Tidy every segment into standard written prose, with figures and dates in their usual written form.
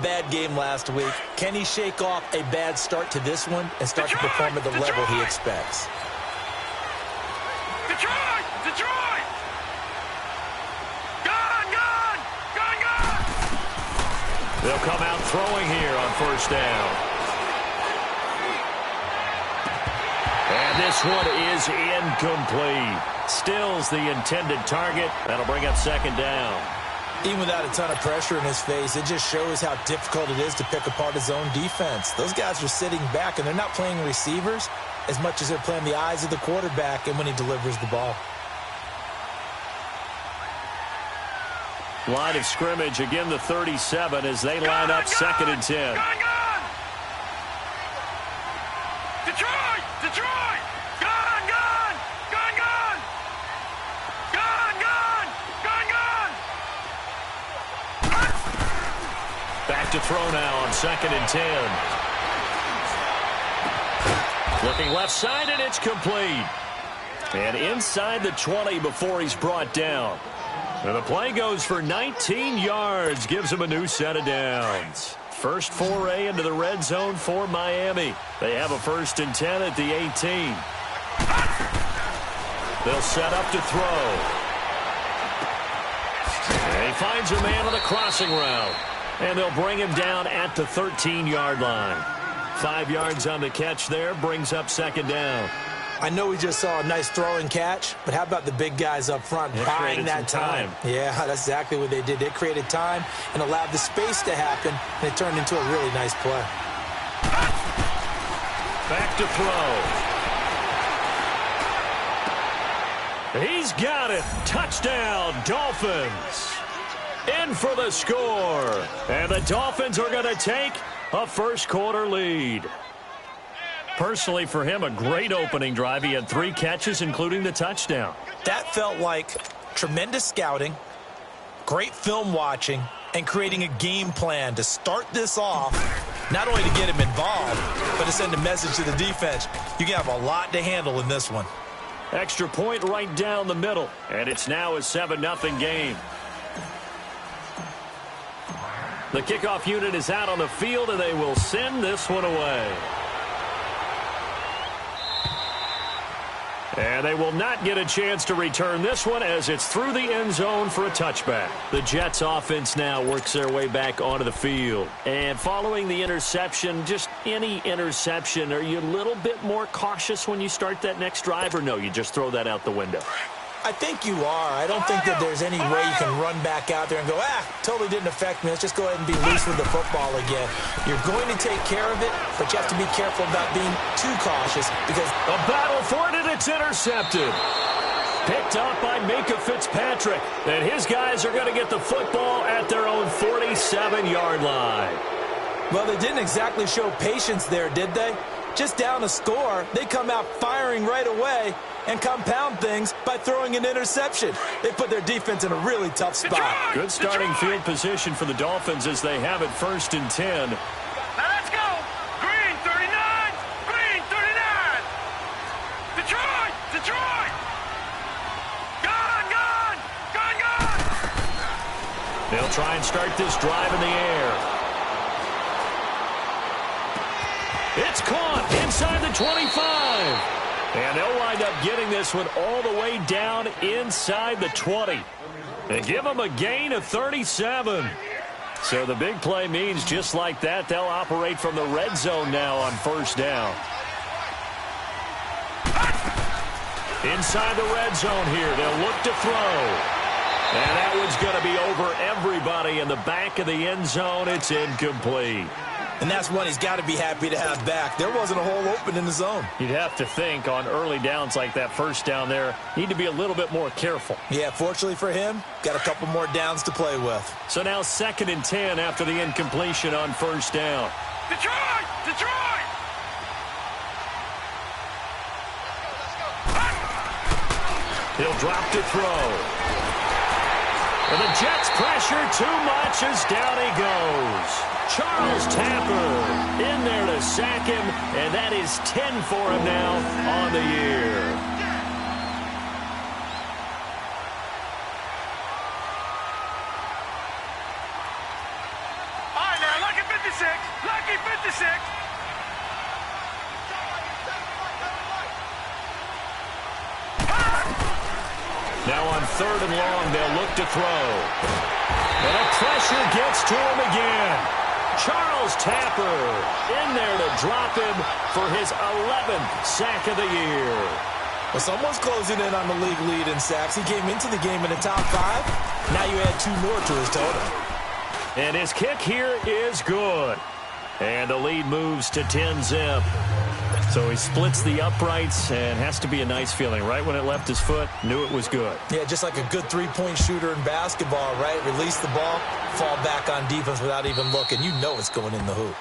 bad game last week. Can he shake off a bad start to this one and start to perform at the level he expects? Detroit! Detroit! Gone! They'll come out throwing here on first down. And this one is incomplete. Stills the intended target. That'll bring up second down. Even without a ton of pressure in his face, it just shows how difficult it is to pick apart his own defense. Those guys are sitting back, and they're not playing receivers as much as they're playing the eyes of the quarterback and when he delivers the ball. Line of scrimmage, again the 37 as they line up second and 10. Gone! Detroit! Detroit! Gone! Back to throw now on second and 10. Looking left side, and it's complete. And inside the 20 before he's brought down. And the play goes for 19 yards, gives him a new set of downs. First foray into the red zone for Miami. They have a first and 10 at the 18. They'll set up to throw. And he finds a man on the crossing route. And they'll bring him down at the 13-yard line. 5 yards on the catch there, brings up second down. I know we just saw a nice throwing catch, but how about the big guys up front buying that time? Yeah, that's exactly what they did. They created time and allowed the space to happen, and it turned into a really nice play. Back to throw. He's got it. Touchdown, Dolphins. In for the score. And the Dolphins are going to take a first-quarter lead. Personally, for him, a great opening drive. He had 3 catches, including the touchdown. That felt like tremendous scouting, great film watching, and creating a game plan to start this off, not only to get him involved, but to send a message to the defense. You can have a lot to handle in this one. Extra point right down the middle, and it's now a 7-0 game. The kickoff unit is out on the field, and they will send this one away. And they will not get a chance to return this one as it's through the end zone for a touchback. The Jets offense now works their way back onto the field. And following the interception, just any interception, are you a little bit more cautious when you start that next drive, or no, you just throw that out the window? I think you are. I don't think that there's any way you can run back out there and go, totally didn't affect me. Let's just go ahead and be loose with the football again. You're going to take care of it, but you have to be careful about being too cautious because a battle for it, and it's intercepted. Picked up by Minka Fitzpatrick. And his guys are going to get the football at their own 47-yard line. Well, they didn't exactly show patience there, did they? Just down a score, they come out firing right away and compound things by throwing an interception. They put their defense in a really tough spot. Good starting field position for the Dolphins as they have it first and 10. Now let's go. Green 39. Green 39. Detroit. Detroit. Gone. They'll try and start this drive in the air. It's caught inside the 25. And they'll wind up getting this one all the way down inside the 20. They give them a gain of 37. So the big play means just like that, they'll operate from the red zone now on first down. Inside the red zone here, they'll look to throw. And that one's going to be over everybody in the back of the end zone. It's incomplete. And that's one he's got to be happy to have back. There wasn't a hole open in the zone. You'd have to think on early downs like that first down there, need to be a little bit more careful. Yeah, fortunately for him, got a couple more downs to play with. So now second and 10 after the incompletion on first down. Detroit! Detroit! He'll drop to throw. And the Jets pressure too much as down he goes. Charles Tapper in there to sack him, and that is 10 for him now on the year. All right, now look to 6. Now on 3rd and long, they'll look to throw. And the pressure gets to him again. Charles Tapper in there to drop him for his 11th sack of the year. Well, someone's closing in on the league lead in sacks. He came into the game in the top 5. Now you add 2 more to his total. And his kick here is good. And the lead moves to 10-zip. So he splits the uprights, and has to be a nice feeling. Right when it left his foot, knew it was good. Yeah, just like a good three-point shooter in basketball, right? Release the ball, fall back on defense without even looking. You know it's going in the hoop.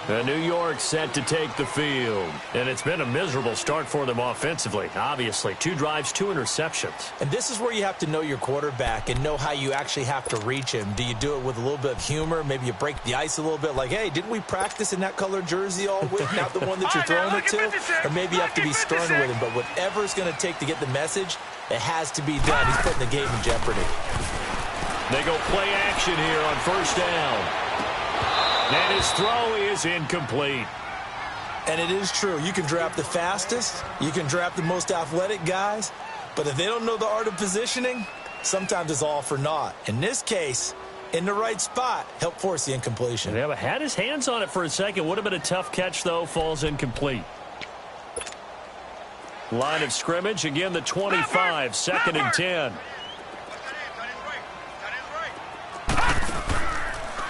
The New York set to take the field. And it's been a miserable start for them offensively, obviously. 2 drives, 2 interceptions. And this is where you have to know your quarterback and know how you actually have to reach him. Do you do it with a little bit of humor? Maybe you break the ice a little bit. Like, hey, didn't we practice in that colored jersey all week? Not the one that you're throwing it to? Or maybe you have to be stern with him. But whatever it's going to take to get the message, it has to be done. He's putting the game in jeopardy. They go play action here on 1st down. And his throw is incomplete. And it is true. You can draft the fastest. You can draft the most athletic guys. But if they don't know the art of positioning, sometimes it's all for naught. In this case, in the right spot, help force the incompletion. Yeah, but had his hands on it for a second. Would have been a tough catch, though. Falls incomplete. Line of scrimmage. Again, the 25. 2nd and 10.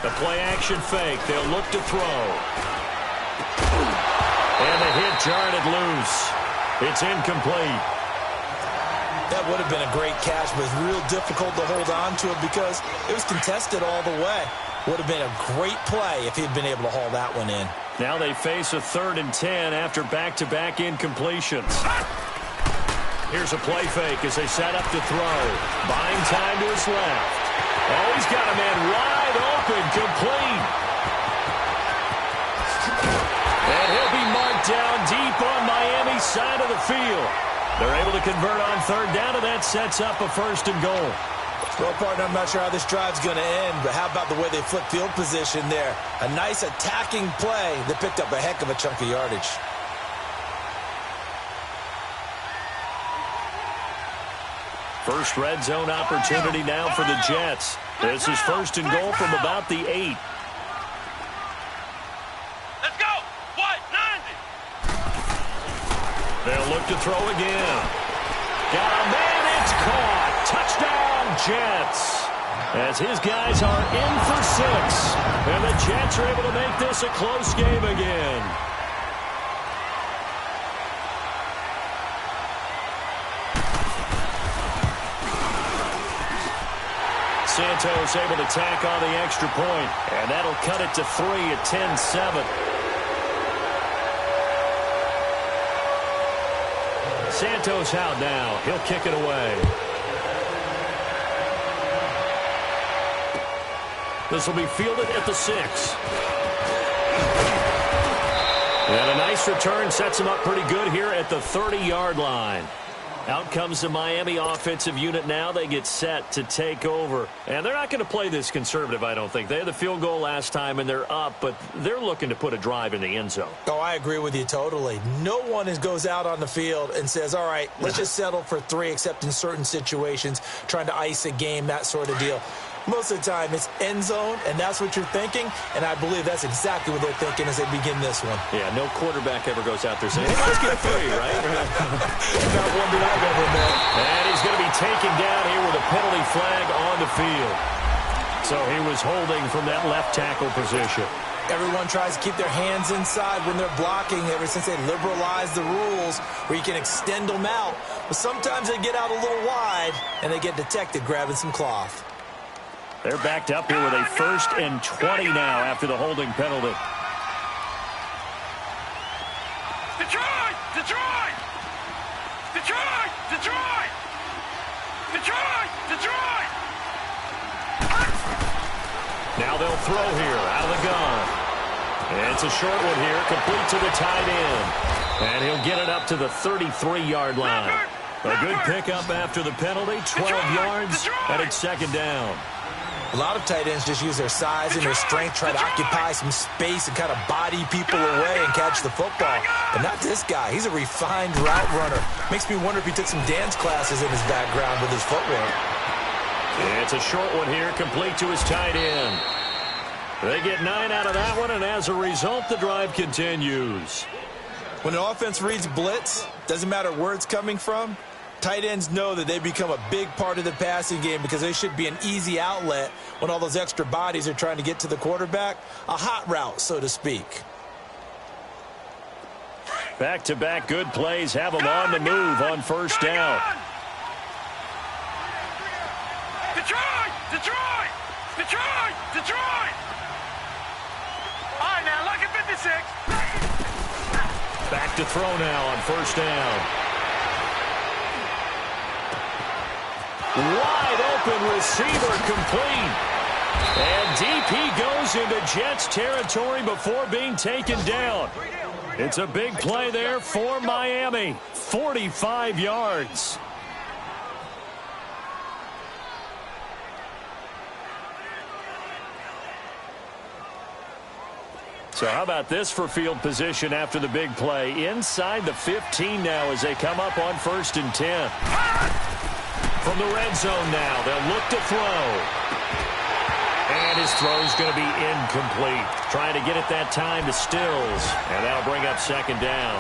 The play-action fake. They'll look to throw. And the hit jarred it loose. It's incomplete. That would have been a great catch, but it's real difficult to hold on to it because it was contested all the way. Would have been a great play if he'd been able to haul that one in. Now they face a 3rd and 10 after back-to-back incompletions. Here's a play fake as they set up to throw. Buying time to his left. Oh, he's got a man wide open, complete. And he'll be marked down deep on Miami's side of the field. They're able to convert on 3rd down, and that sets up a 1st and goal. Well, partner, I'm not sure how this drive's going to end, but how about the way they flip field position there? A nice attacking play that picked up a heck of a chunk of yardage. First red zone opportunity now for the Jets. This is 1st and goal from about the 8. Let's go. What? 90. They'll look to throw again. Got a man. It's caught. Touchdown, Jets. As his guys are in for 6. And the Jets are able to make this a close game again. Santos able to tack on the extra point, and that'll cut it to 3 at 10-7. Santos out now. He'll kick it away. This will be fielded at the 6. And a nice return sets him up pretty good here at the 30-yard line. Out comes the Miami offensive unit now. They get set to take over. And they're not going to play this conservative, I don't think. They had the field goal last time, and they're up, but they're looking to put a drive in the end zone. Oh, I agree with you totally. No one goes out on the field and says, all right, let's just settle for 3, except in certain situations, trying to ice a game, that sort of deal. Most of the time, it's end zone, and that's what you're thinking, and I believe that's exactly what they're thinking as they begin this one. Yeah, no quarterback ever goes out there saying, hey, let's get 3, right? Not one that I've ever met. And he's going to be taken down here with a penalty flag on the field. So he was holding from that left tackle position. Everyone tries to keep their hands inside when they're blocking ever since they liberalized the rules where you can extend them out. But sometimes they get out a little wide, and they get detected grabbing some cloth. They're backed up here with a 1st and 20 now after the holding penalty. Detroit! Detroit! Detroit! Detroit! Detroit! Detroit! Now they'll throw here out of the gun. And it's a short one here, complete to the tight end. And he'll get it up to the 33-yard line. A good pickup after the penalty, 12 yards, and it's 2nd down. A lot of tight ends just use their size and their strength, try to occupy some space and kind of body people away and catch the football. But not this guy. He's a refined route runner. Makes me wonder if he took some dance classes in his background with his footwork. It's a short one here, complete to his tight end. They get 9 out of that one, and as a result, the drive continues. When an offense reads blitz, doesn't matter where it's coming from, tight ends know that they become a big part of the passing game because they should be an easy outlet when all those extra bodies are trying to get to the quarterback. A hot route, so to speak. Back-to-back good plays have them on the move on first down. Detroit! Detroit! Detroit! Detroit! All right, now, look at 56. Back to throw now on first down. Wide open receiver complete. And deep he goes into Jets territory before being taken down. It's a big play there for Miami. 45 yards. So how about this for field position after the big play? Inside the 15 now as they come up on 1st and 10. From the red zone now, they'll look to throw. And his throw's going to be incomplete. Trying to get it that time to Stills. And that'll bring up 2nd down.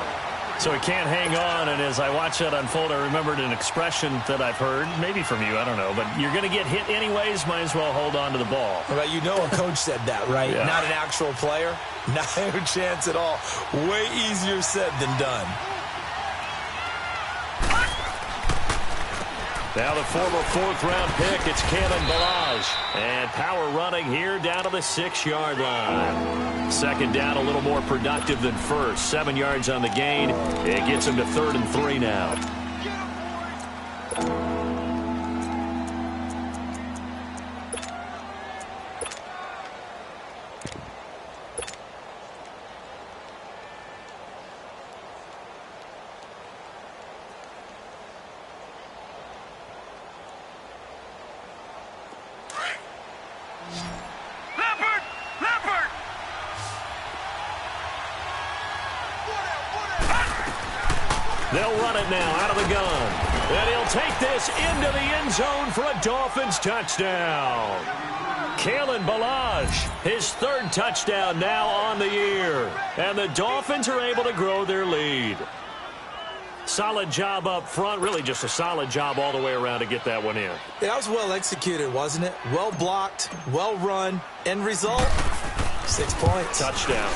So he can't hang on, and as I watch that unfold, I remembered an expression that I've heard, maybe from you, I don't know, but you're going to get hit anyways, might as well hold on to the ball. Well, you know a coach said that, right? Yeah. Not an actual player. No chance at all. Way easier said than done. Now the former 4th-round pick, it's Kalen Ballage. And power running here down to the 6-yard line. 2nd down, a little more productive than first. 7 yards on the gain. It gets him to 3rd and 3 now. They'll run it now out of the gun. And he'll take this into the end zone for a Dolphins touchdown. Kalen Ballage, his 3rd touchdown now on the year. And the Dolphins are able to grow their lead. Solid job up front. Really just a solid job all the way around to get that one in. That was well executed, wasn't it? Well blocked, well run. End result, 6 points. Touchdown.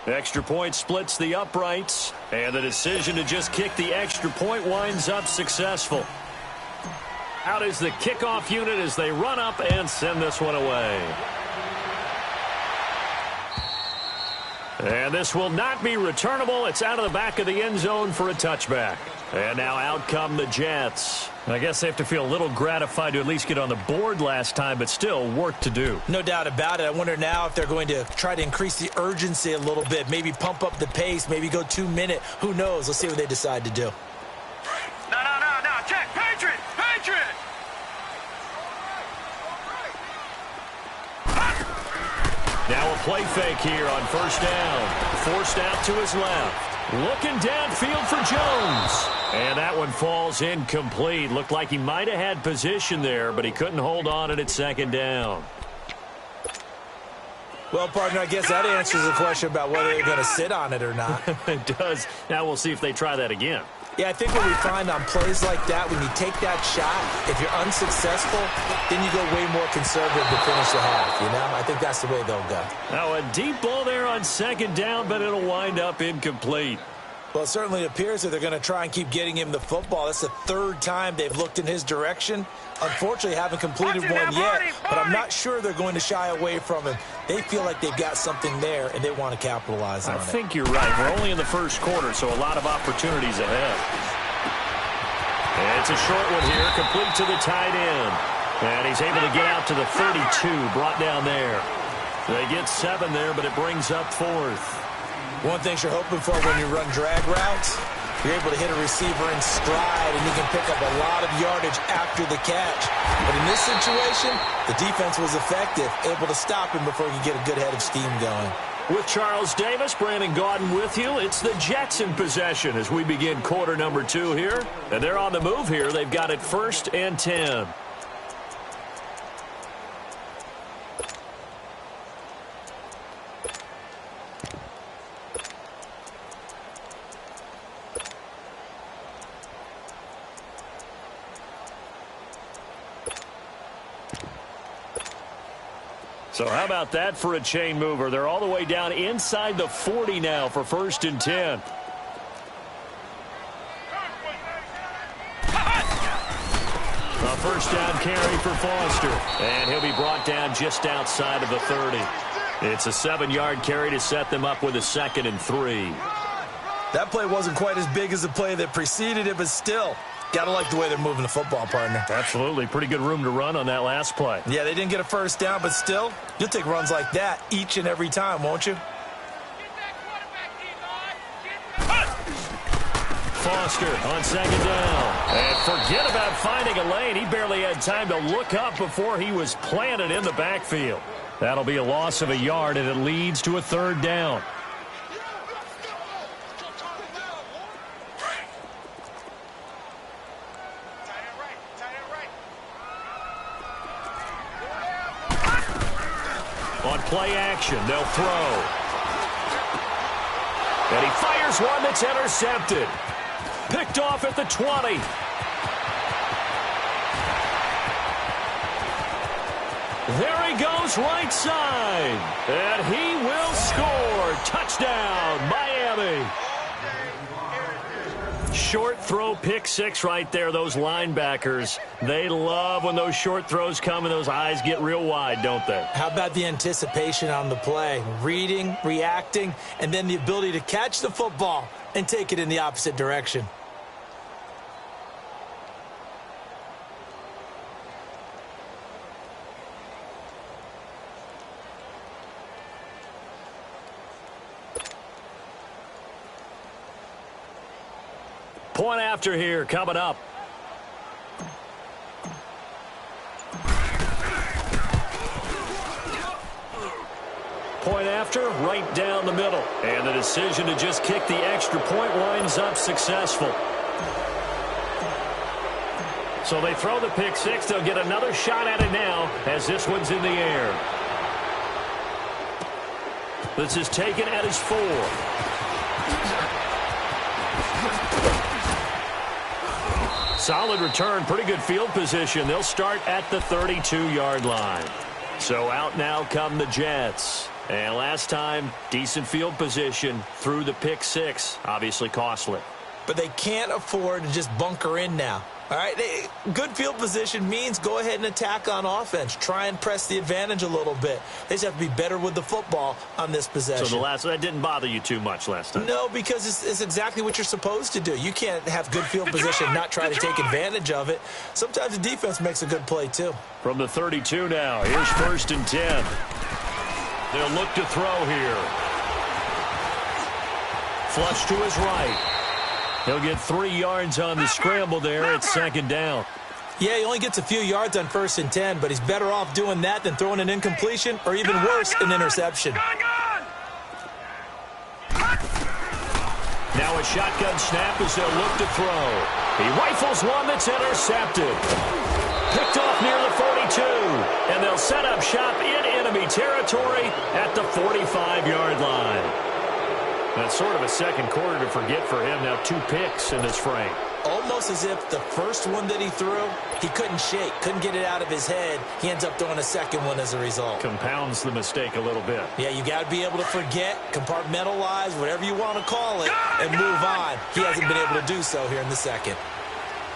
Extra point splits the uprights, and the decision to just kick the extra point winds up successful. Out is the kickoff unit as they run up and send this one away. And this will not be returnable. It's out of the back of the end zone for a touchback. And now out come the Jets. I guess they have to feel a little gratified to at least get on the board last time, but still work to do. No doubt about it. I wonder now if they're going to try to increase the urgency a little bit, maybe pump up the pace, maybe go 2-minute. Who knows? Let's see what they decide to do. No. Check. Patriot. Now a play fake here on first down. Forced out to his left. Looking downfield for Jones. And that one falls incomplete. Looked like he might have had position there, but he couldn't hold on it at 2nd down. Well, partner, I guess that answers the question about whether they're going to sit on it or not. It does. Now we'll see if they try that again. Yeah, I think what we find on plays like that, when you take that shot, if you're unsuccessful, then you go way more conservative to finish the half, you know? I think that's the way they'll go. Now a deep ball there on 2nd down, but it'll wind up incomplete. Well, it certainly appears that they're going to try and keep getting him the football. That's the 3rd time they've looked in his direction. Unfortunately, haven't completed one yet, but I'm not sure they're going to shy away from him. They feel like they've got something there, and they want to capitalize on it. I think you're right. We're only in the 1st quarter, so a lot of opportunities ahead. And it's a short one here, complete to the tight end. And he's able to get out to the 32, brought down there. They get 7 there, but it brings up 4th. One thing you're hoping for when you run drag routes, You're able to hit a receiver in stride, and you can pick up a lot of yardage after the catch. But in this situation, the defense was effective, able to stop him before he could get a good head of steam going. With Charles Davis, Brandon Gaudin with you. It's the Jets in possession as we begin quarter number 2 here. And they're on the move here. They've got it 1st and 10. So how about that for a chain mover? They're all the way down inside the 40 now for 1st and 10. A first down carry for Foster. And he'll be brought down just outside of the 30. It's a 7-yard carry to set them up with a 2nd and 3. That play wasn't quite as big as the play that preceded it, but still, gotta like the way they're moving the football, partner. Absolutely. Pretty good room to run on that last play. Yeah, they didn't get a first down, but still, you'll take runs like that each and every time, won't you? Foster on 2nd down. And forget about finding a lane. He barely had time to look up before he was planted in the backfield. That'll be a loss of a yard, and it leads to a 3rd down. On play action, they'll throw. And he fires one that's intercepted. Picked off at the 20. There he goes right side. And he will score. Touchdown, Miami. Short throw, pick 6 right there. Those linebackers, they love when those short throws come and those eyes get real wide, don't they? How about the anticipation on the play? Reading, reacting, and then the ability to catch the football and take it in the opposite direction. Point after here coming up. Point after, right down the middle. And the decision to just kick the extra point winds up successful. So they throw the pick 6. They'll get another shot at it now as this one's in the air. This is taken at his 4. Solid return, pretty good field position. They'll start at the 32-yard line. So out now come the Jets. And last time, decent field position through the pick 6. Obviously costly. But they can't afford to just bunker in now. All right, good field position means go ahead and attack on offense. Try and press the advantage a little bit. They just have to be better with the football on this possession. So that didn't bother you too much last time? No, because it's exactly what you're supposed to do. You can't have good field position and not try to take advantage of it. Sometimes the defense makes a good play, too. From the 32 now, here's 1st and 10. They'll look to throw here. Flush to his right. He'll get 3 yards on the scramble there. It's 2nd down. Yeah, he only gets a few yards on 1st and 10, but he's better off doing that than throwing an incompletion or even worse, an interception. Now a shotgun snap as they'll look to throw. He rifles one that's intercepted. Picked off near the 42. And they'll set up shop in enemy territory at the 45-yard line. That's sort of a second quarter to forget for him. Now 2 picks in this frame. Almost as if the first one that he threw, he couldn't shake, couldn't get it out of his head. He ends up throwing a second one as a result. Compounds the mistake a little bit. Yeah, you got to be able to forget, compartmentalize, whatever you want to call it, and move on. He hasn't been able to do so here in the second.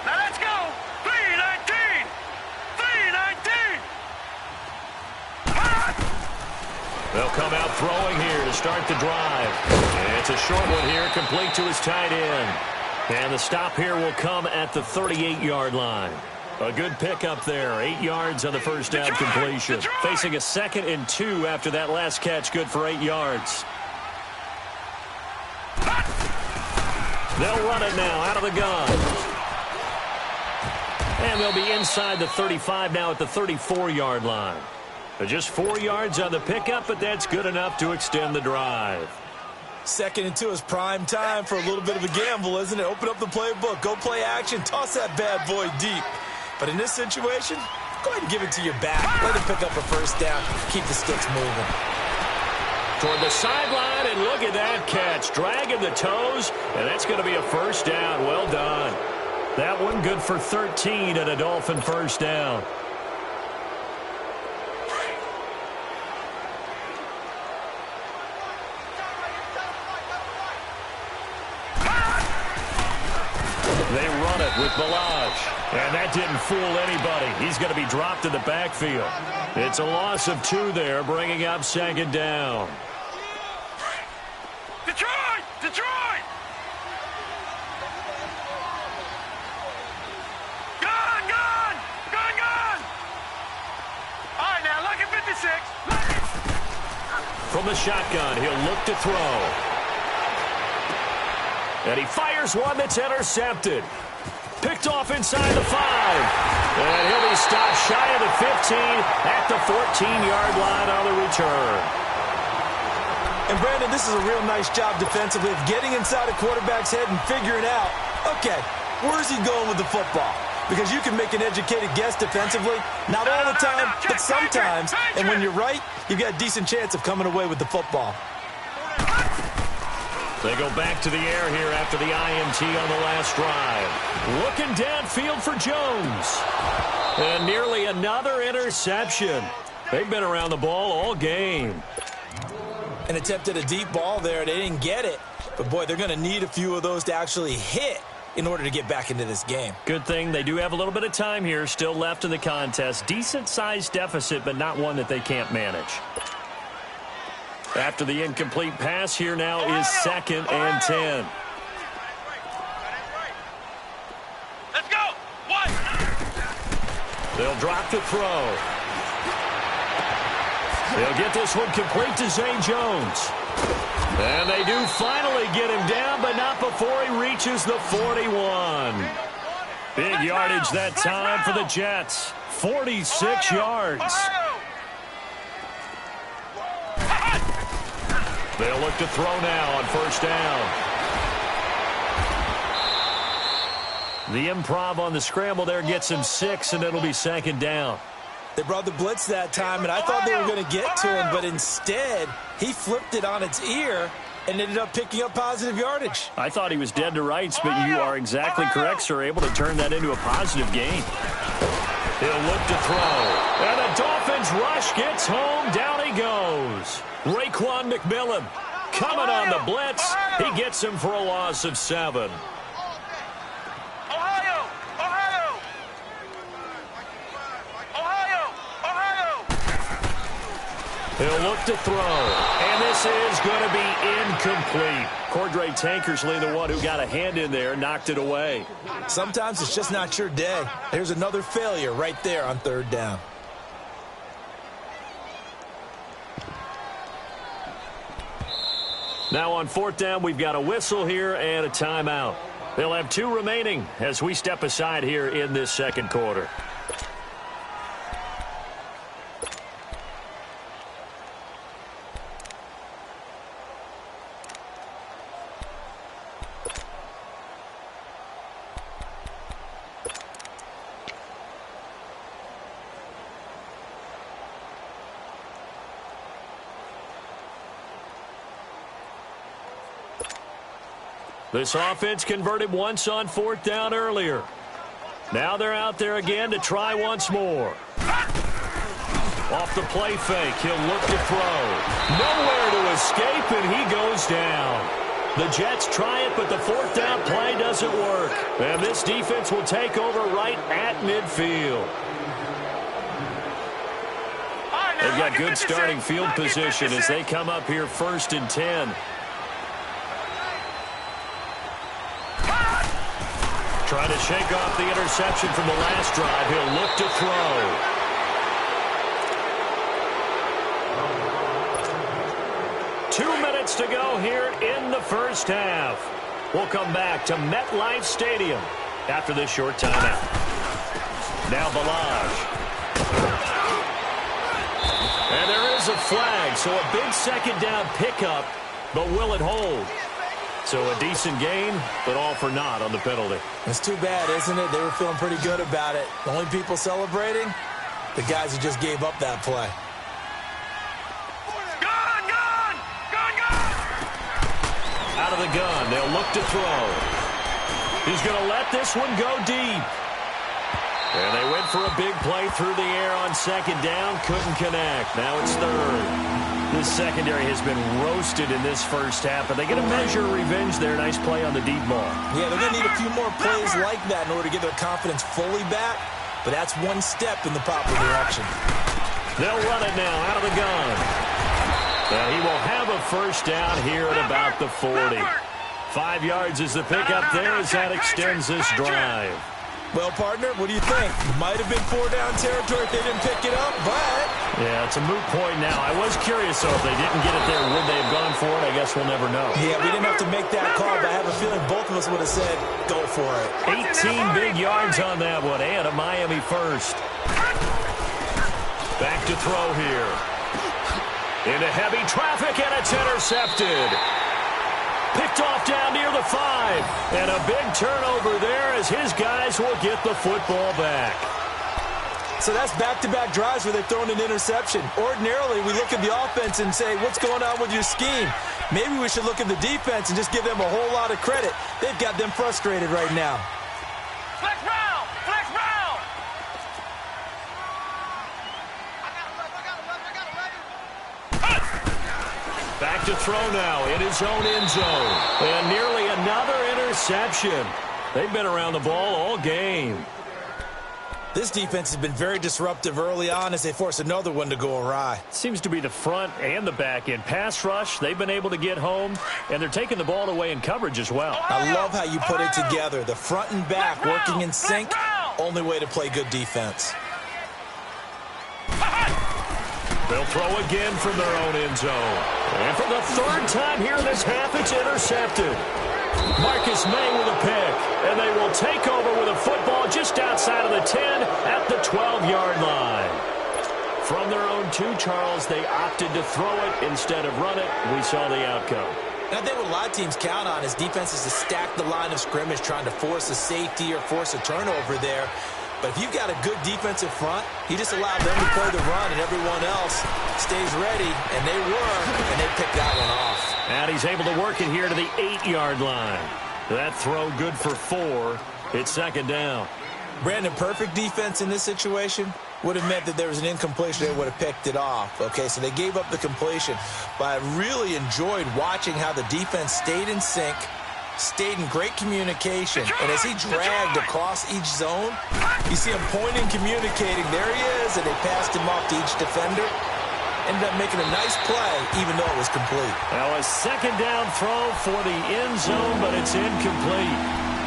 Now let's go. 3-19. 3-19. They'll come out throwing here to start the drive. And it's a short one here, complete to his tight end. And the stop here will come at the 38-yard line. A good pickup there. 8 yards on the first down completion. Facing a 2nd and 2 after that last catch. Good for 8 yards. They'll run it now out of the gun. And they'll be inside the 35 now at the 34-yard line. Just 4 yards on the pickup, but that's good enough to extend the drive. 2nd and 2 is prime time for a little bit of a gamble, isn't it? Open up the playbook, go play action, toss that bad boy deep. But in this situation, go ahead and give it to your back. Let him pick up a first down. Keep the sticks moving. Toward the sideline, and look at that catch. Dragging the toes, and that's going to be a first down. Well done. That one good for 13 and a Dolphin first down. They run it with Balaj. And that didn't fool anybody. He's going to be dropped in the backfield. It's a loss of 2 there, bringing up 2nd down. Detroit! Detroit! Gun! Gun! Gun! Gun! All right, now, look at 56. Look it. From the shotgun, he'll look to throw. And he fires one that's intercepted. Picked off inside the 5. And he'll be stopped shy of the 15 at the 14-yard line on the return. And, Brandon, this is a real nice job defensively of getting inside a quarterback's head and figuring out, okay, where's he going with the football? Because you can make an educated guess defensively, not all the time, but sometimes. And when you're right, you've got a decent chance of coming away with the football. They go back to the air here after the INT on the last drive. Looking downfield for Jones. And nearly another interception. They've been around the ball all game. And attempted a deep ball there. They didn't get it. But, boy, they're going to need a few of those to actually hit in order to get back into this game. Good thing they do have a little bit of time here still left in the contest. Decent-sized deficit, but not one that they can't manage. After the incomplete pass, here now is 2nd and 10. Let's go. One. They'll drop to throw. They'll get this one complete to Zay Jones. And they do finally get him down, but not before he reaches the 41. Big yardage that time for the Jets. 46 yards. They'll look to throw now on first down. The improv on the scramble there gets him 6, and it'll be 2nd down. They brought the blitz that time, and I thought they were going to get to him, but instead, he flipped it on its ear and ended up picking up positive yardage. I thought he was dead to rights, but you are exactly correct, sir, able to turn that into a positive gain. He'll look to throw. And the Dolphins rush gets home. Down he goes. Raekwon McMillan coming on the blitz. He gets him for a loss of 7. Ohio! Ohio! Ohio! Ohio! He'll look to throw. And this is going to be incomplete. Cordray Tankersley, the one who got a hand in there, knocked it away. Sometimes it's just not your day. There's another failure right there on 3rd down. Now on 4th down, we've got a whistle here and a timeout. They'll have 2 remaining as we step aside here in this 2nd quarter. This offense converted once on 4th down earlier. Now they're out there again to try once more. Off the play fake, he'll look to throw. Nowhere to escape, and he goes down. The Jets try it, but the 4th down play doesn't work. And this defense will take over right at midfield. They've got good starting field position as they come up here 1st and 10. Trying to shake off the interception from the last drive. He'll look to throw. 2 minutes to go here in the first half. We'll come back to MetLife Stadium after this short timeout. Now Balaj. And there is a flag, so a big second down pickup, but will it hold? So a decent gain, but all for naught on the penalty. It's too bad, isn't it? They were feeling pretty good about it. The only people celebrating, the guys who just gave up that play. Gun, gun! Gun, gun! Out of the gun, they'll look to throw. He's going to let this one go deep. And they went for a big play through the air on second down. Couldn't connect. Now it's third. This secondary has been roasted in this first half, but they get a measure of revenge there. Nice play on the deep ball. Yeah, they're going to need a few more plays like that in order to get their confidence fully back, but that's one step in the proper direction. They'll run it now out of the gun. And he will have a first down here at about the 40. 5 yards is the pickup there as that extends this drive. Well, partner, what do you think? Might have been 4-down territory if they didn't pick it up, but... Yeah, it's a moot point now. I was curious, though, if they didn't get it there, would they have gone for it? I guess we'll never know. Yeah, we didn't have to make that call, but I have a feeling both of us would have said, go for it. 18 big yards on that one, and a Miami first. Back to throw here. Into heavy traffic, and it's intercepted. Picked off down near the 5. And a big turnover there as his guys will get the football back. So that's back-to-back drives where they've thrown an interception. Ordinarily, we look at the offense and say, what's going on with your scheme? Maybe we should look at the defense and just give them a whole lot of credit. They've got them frustrated right now. Flex round! Flex round! Back to throw now in his own end zone. And nearly another interception. They've been around the ball all game. This defense has been very disruptive early on as they force another one to go awry. Seems to be the front and the back end. Pass rush, they've been able to get home, and they're taking the ball away in coverage as well. I love how you put it together. The front and back working in sync, only way to play good defense. They'll throw again from their own end zone. And for the third time here in this half, it's intercepted. Marcus May with a pick, and they will take over with a football just outside of the 10 at the 12-yard line. From their own 2, Charles, they opted to throw it instead of run it. We saw the outcome. And I think what a lot of teams count on is defenses to stack the line of scrimmage, trying to force a safety or force a turnover there. But if you've got a good defensive front, you just allow them to play the run, and everyone else stays ready, and they picked that one off. And he's able to work it here to the 8-yard line. That throw good for 4. It's second down. Brandon, perfect defense in this situation would have meant that there was an incompletion. They would have picked it off. Okay, so they gave up the completion. But I really enjoyed watching how the defense stayed in sync, stayed in great communication, and as he dragged across each zone, you see him pointing, communicating. There he is, and they passed him off to each defender. Ended up making a nice play, even though it was complete. Now a second down throw for the end zone, but it's incomplete.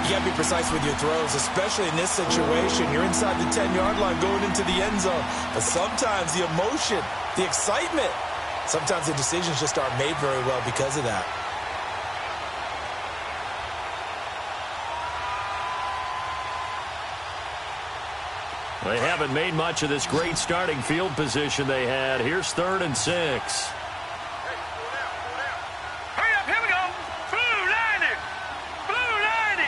You got to be precise with your throws, especially in this situation. You're inside the 10-yard line going into the end zone. But sometimes the emotion, the excitement, sometimes the decisions just aren't made very well because of that. They haven't made much of this great starting field position they had. Here's 3rd and 6. Hurry up, here we go. Blue 90. Blue 90.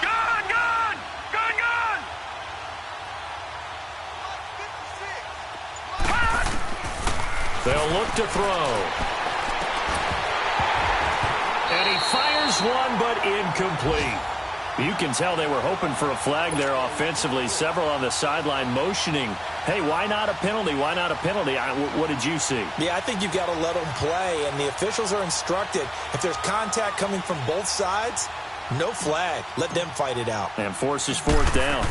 Gun, gun. Gun, gun. They'll look to throw. And he fires one, but incomplete. You can tell they were hoping for a flag there offensively. Several on the sideline motioning, hey, why not a penalty? Why not a penalty? What did you see? Yeah, I think you've got to let them play, and the officials are instructed. If there's contact coming from both sides, no flag. Let them fight it out. And forces 4th down.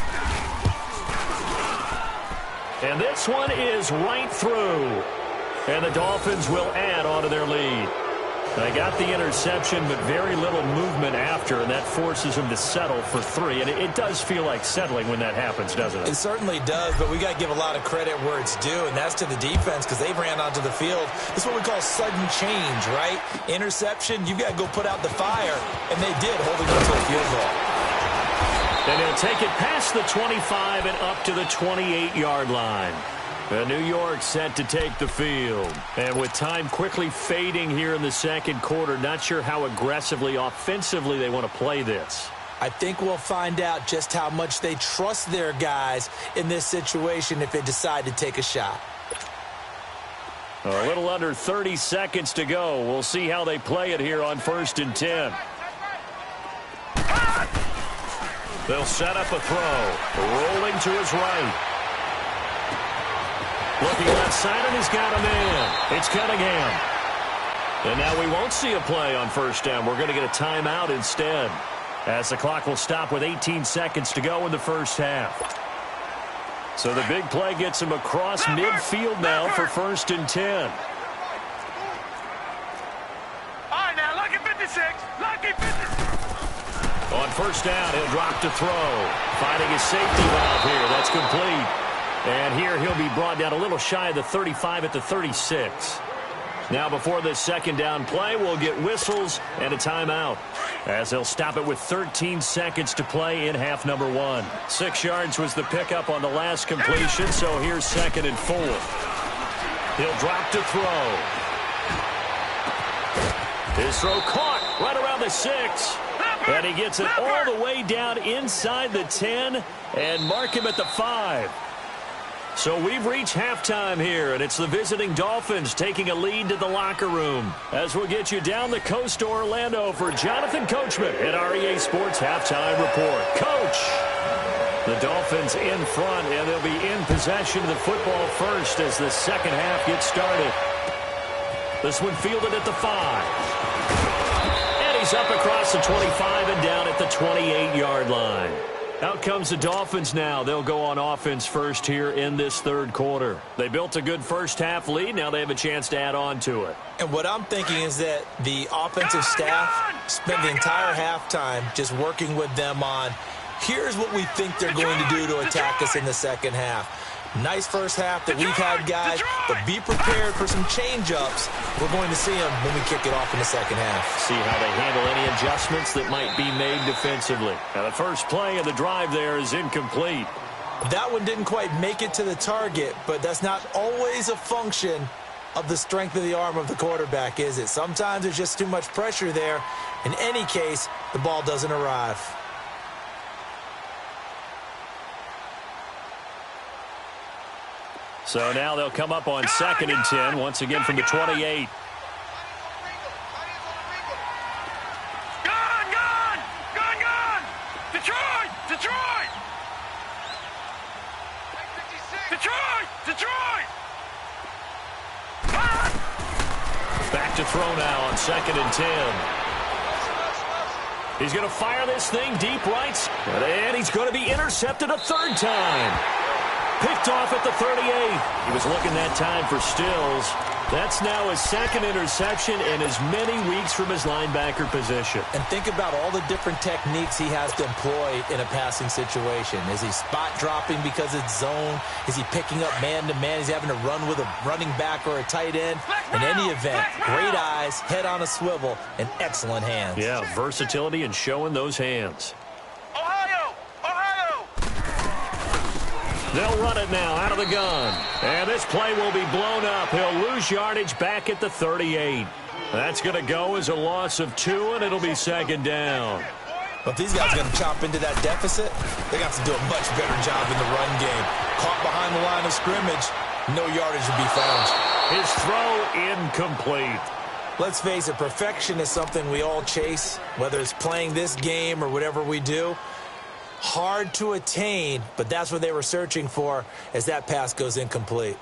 And this one is right through. And the Dolphins will add on to their lead. They got the interception, but very little movement after, and that forces them to settle for 3. And it does feel like settling when that happens, doesn't it? It certainly does, but we got to give a lot of credit where it's due, and that's to the defense because they've ran onto the field. This is what we call sudden change, right? Interception, you got to go put out the fire, and they did, holding them to a field goal. And he'll take it past the 25 and up to the 28-yard line. New York set to take the field. And with time quickly fading here in the second quarter, not sure how aggressively, offensively they want to play this. I think we'll find out just how much they trust their guys in this situation if they decide to take a shot. A little under 30 seconds to go. We'll see how they play it here on 1st and 10. They'll set up a throw. Rolling to his right. Looking left side, and he's got a man. It's Cunningham. And now we won't see a play on 1st down. We're going to get a timeout instead, as the clock will stop with 18 seconds to go in the first half. So the big play gets him across midfield now for 1st and 10. All right, now, lucky 56. Lucky 56. On 1st down, he'll drop to throw. Finding his safety valve here. That's complete. And here he'll be brought down a little shy of the 35 at the 36. Now before this 2nd down play, we'll get whistles and a timeout, as they'll stop it with 13 seconds to play in half number 1. 6 yards was the pickup on the last completion, so here's 2nd and 4. He'll drop to throw. His throw caught right around the 6. And he gets it all the way down inside the 10 and mark him at the 5. So we've reached halftime here, and it's the visiting Dolphins taking a lead to the locker room. As we'll get you down the coast to Orlando for Jonathan Coachman at REA Sports Halftime Report. Coach! The Dolphins in front, and they'll be in possession of the football first as the second half gets started. This one fielded at the 5. And he's up across the 25 and down at the 28-yard line. Out comes the Dolphins now. They'll go on offense first here in this 3rd quarter. They built a good first half lead. Now they have a chance to add on to it. And what I'm thinking is that the offensive staff spent the entire halftime just working with them on, here's what we think they're going to do to attack us in the second half. Nice first half that we've had, guys, but be prepared for some change-ups. We're going to see them when we kick it off in the second half. See how they handle any adjustments that might be made defensively. Now, the first play of the drive there is incomplete. That one didn't quite make it to the target, but that's not always a function of the strength of the arm of the quarterback, is it? Sometimes there's just too much pressure there. In any case, the ball doesn't arrive. So now they'll come up on 2nd and 10, once again from the 28. Gone! Detroit! Back to throw now on 2nd and 10. He's going to fire this thing deep right, and he's going to be intercepted a 3rd time. Picked off at the 38. He was looking that time for Stills. That's now his 2nd interception and as many weeks from his linebacker position. And think about all the different techniques he has to employ in a passing situation. Is he spot dropping because it's zone? Is he picking up man-to-man? Is he having to run with a running back or a tight end? In any event, great eyes, head on a swivel, and excellent hands. Yeah, versatility and showing those hands. They'll run it now out of the gun. And this play will be blown up. He'll lose yardage back at the 38. That's going to go as a loss of 2, and it'll be 2nd down. But if these guys are going to chop into that deficit, they got to do a much better job in the run game. Caught behind the line of scrimmage, no yardage to be found. His throw incomplete. Let's face it, perfection is something we all chase, whether it's playing this game or whatever we do. Hard to attain, but that's what they were searching for as that pass goes incomplete.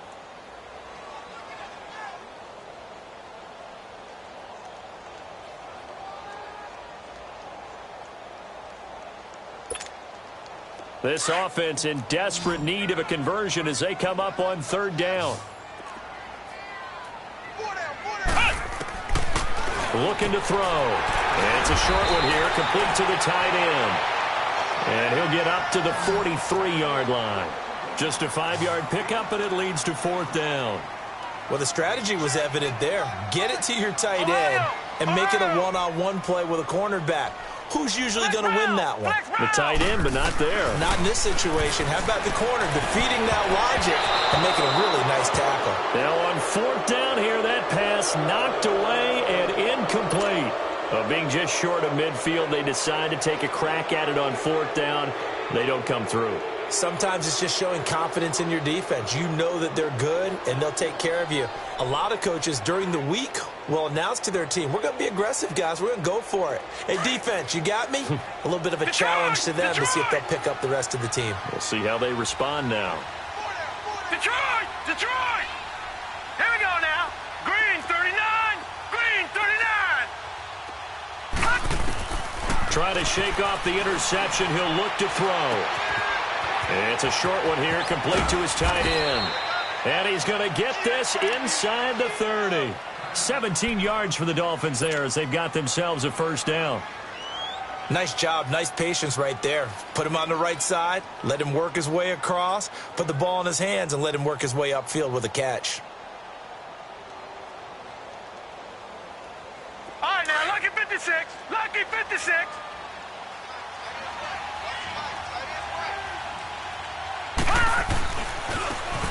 This offense in desperate need of a conversion as they come up on 3rd down. looking to throw. And it's a short one here, complete to the tight end. And he'll get up to the 43-yard line. Just a 5-yard pickup, and it leads to 4th down. Well, the strategy was evident there. Get it to your tight end and make it a one-on-one play with a cornerback. Who's usually going to win that one? The tight end, but not there. Not in this situation. How about the corner defeating that logic and making a really nice tackle? Now on 4th down here, that pass knocked away and incomplete. Being just short of midfield, they decide to take a crack at it on 4th down. They don't come through. Sometimes it's just showing confidence in your defense. You know that they're good, and they'll take care of you. A lot of coaches during the week will announce to their team, we're going to be aggressive, guys. We're going to go for it. Hey, defense, you got me? A little bit of a challenge to them to see if they'll pick up the rest of the team. We'll see how they respond now. Detroit! Detroit! Here we go now. Green 39. Green 39. Try to shake off the interception. He'll look to throw. It's a short one here, complete to his tight end. And he's going to get this inside the 30. 17 yards for the Dolphins there as they've got themselves a 1st down. Nice job, nice patience right there. Put him on the right side, let him work his way across, put the ball in his hands, and let him work his way upfield with a catch. All right, now, lucky 56. Lucky 56.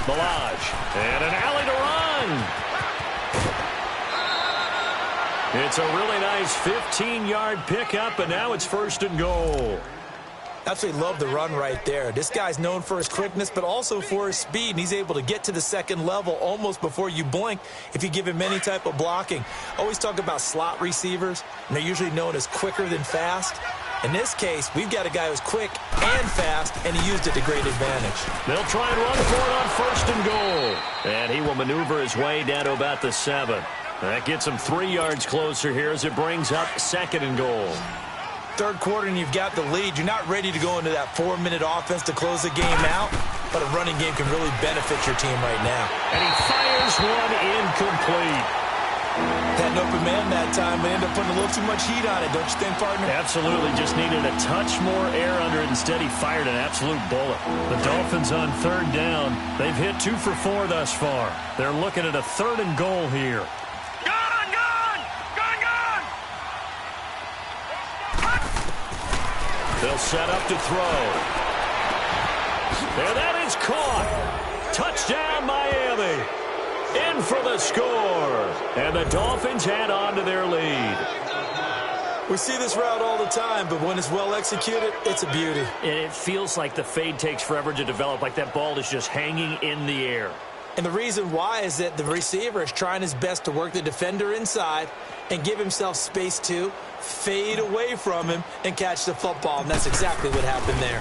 Balaj, and an alley to run. It's a really nice 15-yard pickup, and now it's 1st and goal. Absolutely love the run right there. This guy's known for his quickness, but also for his speed, and he's able to get to the 2nd level almost before you blink if you give him any type of blocking. Always talk about slot receivers, and they're usually known as quicker than fast. In this case, we've got a guy who's quick and fast, and he used it to great advantage. They'll try and run for it on 1st and goal. And he will maneuver his way down to about the 7. That gets him 3 yards closer here as it brings up 2nd and goal. 3rd quarter, and you've got the lead. You're not ready to go into that 4-minute offense to close the game out, but a running game can really benefit your team right now. And he fires one incomplete. Had an open man that time, but ended up putting a little too much heat on it, don't you think, partner? Absolutely. Just needed a touch more air under it. Instead, he fired an absolute bullet. The Dolphins on 3rd down. They've hit 2 for 4 thus far. They're looking at a 3rd and goal here. Gun! Gun! Gun! Gun! They'll set up to throw. And that is caught. Touchdown, Miami. In for the score. And the Dolphins add on to their lead. We see this route all the time, but when it's well executed, it's a beauty. And it feels like the fade takes forever to develop, like that ball is just hanging in the air. And the reason why is that the receiver is trying his best to work the defender inside and give himself space to fade away from him and catch the football. And that's exactly what happened there.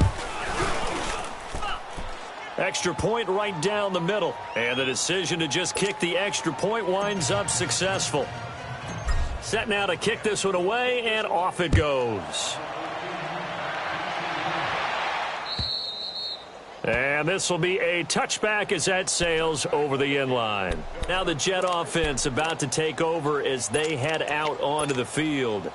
Extra point right down the middle. And the decision to just kick the extra point winds up successful. Set now to kick this one away, and off it goes. And this will be a touchback as that sails over the end line. Now the Jet offense about to take over as they head out onto the field.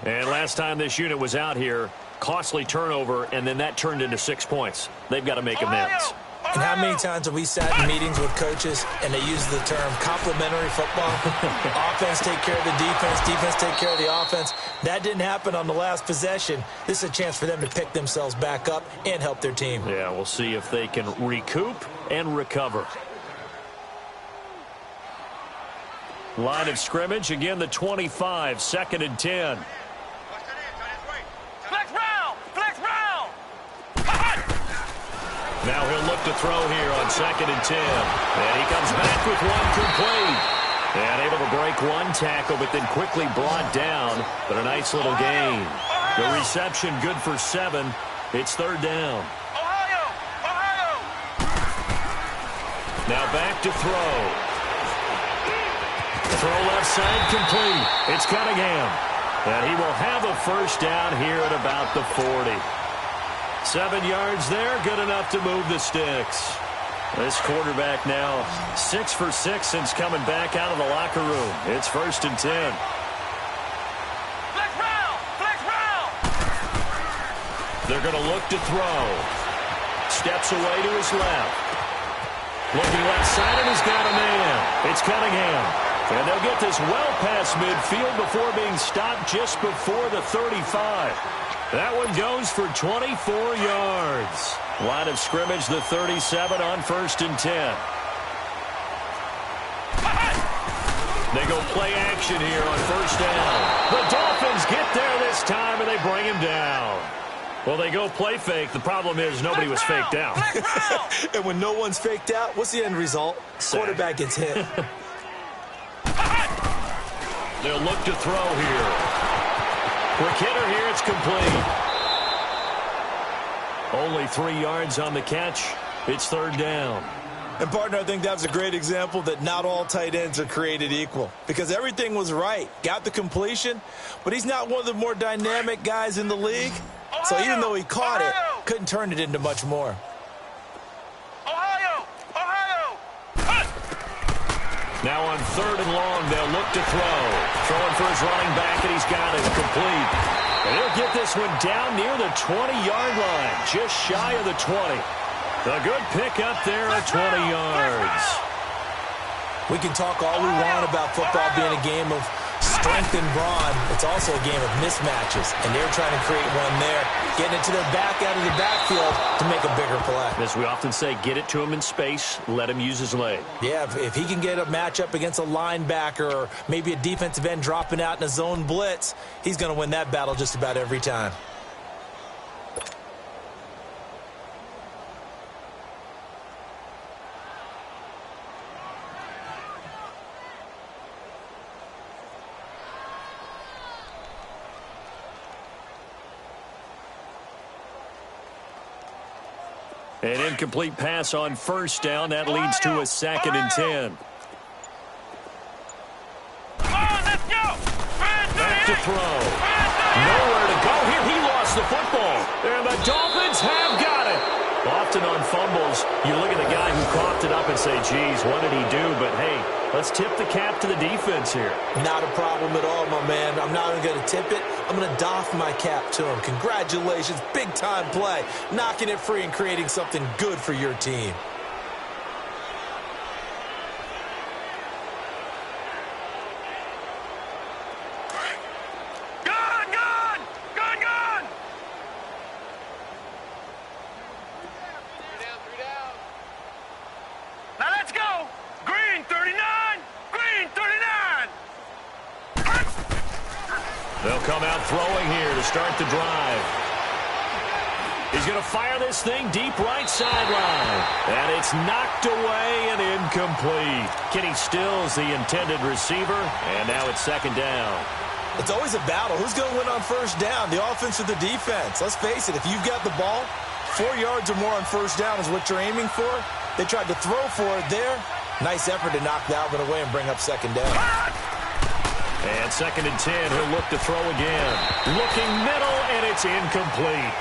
And last time this unit was out here, costly turnover, and then that turned into 6 points. They've got to make amends. And how many times have we sat in meetings with coaches and they use the term complementary football? Offense take care of the defense, defense take care of the offense. That didn't happen on the last possession. This is a chance for them to pick themselves back up and help their team. Yeah, we'll see if they can recoup and recover. Line of scrimmage, again the 25, 2nd and 10. Flex round! Flex round! Now he'll look to throw here on 2nd and 10. And he comes back with one complete. And able to break one tackle, but then quickly brought down. But a nice little gain. The reception good for 7. It's 3rd down. Ohio! Now back to throw. Throw left side complete. It's Cunningham. And he will have a 1st down here at about the 40. 7 yards there, good enough to move the sticks. This quarterback now 6 for 6 since coming back out of the locker room. It's 1st and 10. They're going to look to throw. Steps away to his left. Looking left side, and he's got a man. It's Cunningham. And they'll get this well past midfield before being stopped just before the 35. That one goes for 24 yards. Line of scrimmage, the 37 on 1st and 10. They go play action here on 1st down. The Dolphins get there this time, and they bring him down. Well, they go play fake. The problem is nobody was faked out. And when no one's faked out, what's the end result? Quarterback gets hit. They'll look to throw here. Quick hitter here. It's complete. Only 3 yards on the catch. It's 3rd down. And, partner, I think that was a great example that not all tight ends are created equal. Because everything was right. Got the completion, but he's not one of the more dynamic guys in the league. So even though he caught it, couldn't turn it into much more. Ohio! Now on 3rd and long, they'll look to throw. Throwing for his running back, and he's got it complete. And he'll get this one down near the 20-yard line, just shy of the 20. A good pick up there at 20 yards. We can talk all we want about football being a game of strength and brawn. It's also a game of mismatches, and they're trying to create one there, getting it to their back out of the backfield to make a bigger play. As we often say, get it to him in space, let him use his leg. Yeah, if he can get a matchup against a linebacker or maybe a defensive end dropping out in a zone blitz, he's going to win that battle just about every time. An incomplete pass on 1st down. That leads to a 2nd and 10. Come on, let's go! Back to throw. Nowhere to go here. He lost the football. And the Dolphins have got it. Often on fumbles, you look at the guy who coughed it up and say, geez, what did he do? But, hey, let's tip the cap to the defense here. Not a problem at all, my man. I'm not even going to tip it. I'm going to doff my cap to him. Congratulations. Big-time play. Knocking it free and creating something good for your team. Gone! Now let's go! Green 39! Green 39! They'll come out throwing here to start the drive. He's going to fire this thing deep right sideline. And it's knocked away and incomplete. Kenny Stills, the intended receiver, and now it's 2nd down. It's always a battle. Who's going to win on 1st down, the offense or the defense? Let's face it, if you've got the ball, 4 yards or more on 1st down is what you're aiming for. They tried to throw for it there. Nice effort to knock that one away and bring up 2nd down. And 2nd and 10, he'll look to throw again. Looking middle, and it's incomplete.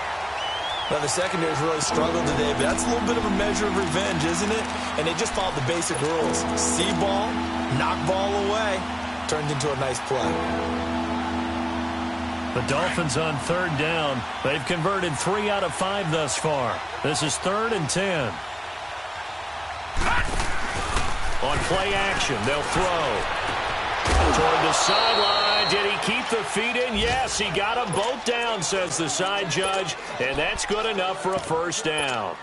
Now, the secondary's really struggled today, but that's a little bit of a measure of revenge, isn't it? And they just followed the basic rules. See ball, knock ball away. Turned into a nice play. The Dolphins on 3rd down. They've converted 3 out of 5 thus far. This is 3rd and 10. On play action, they'll throw. Toward the sideline. Did he keep the feet in? Yes, he got them both down, says the side judge. And that's good enough for a 1st down.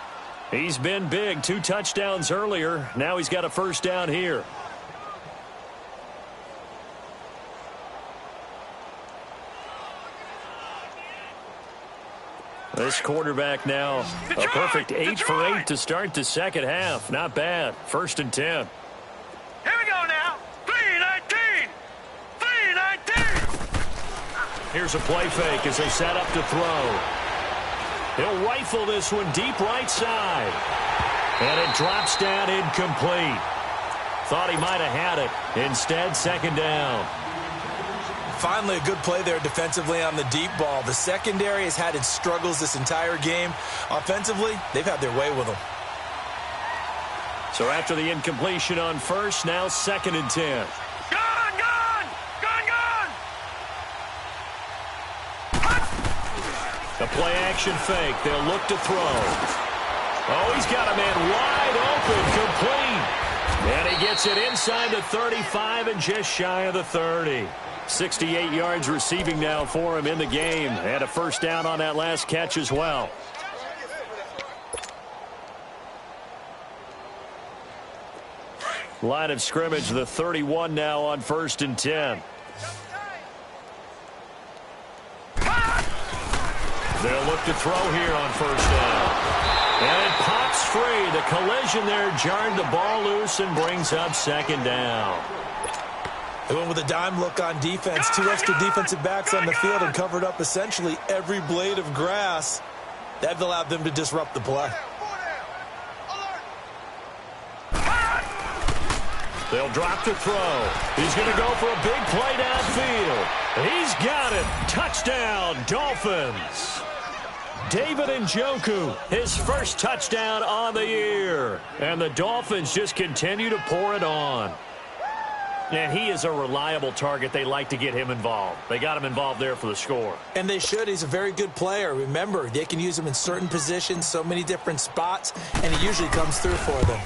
He's been big. 2 touchdowns earlier. Now he's got a 1st down here. This quarterback now a perfect 8 for 8 to start the 2nd half. Not bad. 1st and 10. Here we go now. 3-19. 3-19. Here's a play fake as they set up to throw. He'll rifle this one deep right side. And it drops down incomplete. Thought he might have had it. Instead, 2nd down. Finally, a good play there defensively on the deep ball. The secondary has had its struggles this entire game. Offensively, they've had their way with them. So after the incompletion on 1st, now 2nd and 10. A Play action fake. They'll look to throw. Oh, he's got a man wide open, complete. And he gets it inside the 35 and just shy of the 30. 68 yards receiving now for him in the game. And a first down on that last catch as well. Line of scrimmage, the 31 now on 1st and 10. They'll look to throw here on first down. And it pops free. The collision there jarred the ball loose and brings up 2nd down. They went with a dime look on defense. 2 extra defensive backs on the field and covered up essentially every blade of grass. That allowed them to disrupt the play. They'll drop to throw. He's going to go for a big play downfield. He's got it. Touchdown, Dolphins. David Njoku, his first touchdown on the year. And the Dolphins just continue to pour it on. And he is a reliable target. They like to get him involved. They got him involved there for the score. And they should. He's a very good player. Remember, they can use him in certain positions, so many different spots, and he usually comes through for them.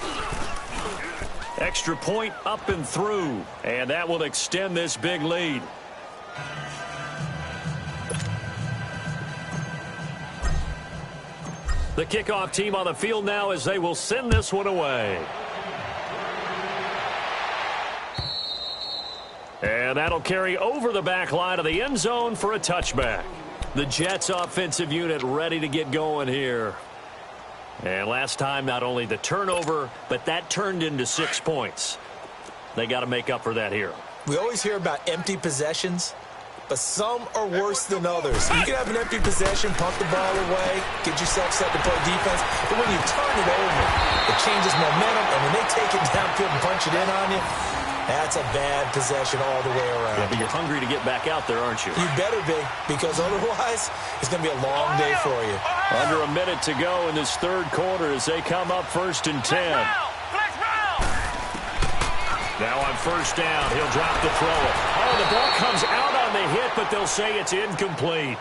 Extra point up and through, and that will extend this big lead. The kickoff team on the field now as they will send this one away. And that'll carry over the back line of the end zone for a touchback. The Jets offensive unit ready to get going here. And last time, not only the turnover, but that turned into 6 points. They got to make up for that here. We always hear about empty possessions, but some are worse than others. You can have an empty possession, pump the ball away, get yourself set to play defense, but when you turn it over, it changes momentum, and when they take it downfield and punch it in on you, that's a bad possession all the way around. Yeah, but you're hungry to get back out there, aren't you? You better be, because otherwise it's going to be a long day for you. Under a minute to go in this third quarter as they come up 1st and 10. Now on first down, he'll drop to throw it. Oh, the ball comes out on the hit, but they'll say it's incomplete.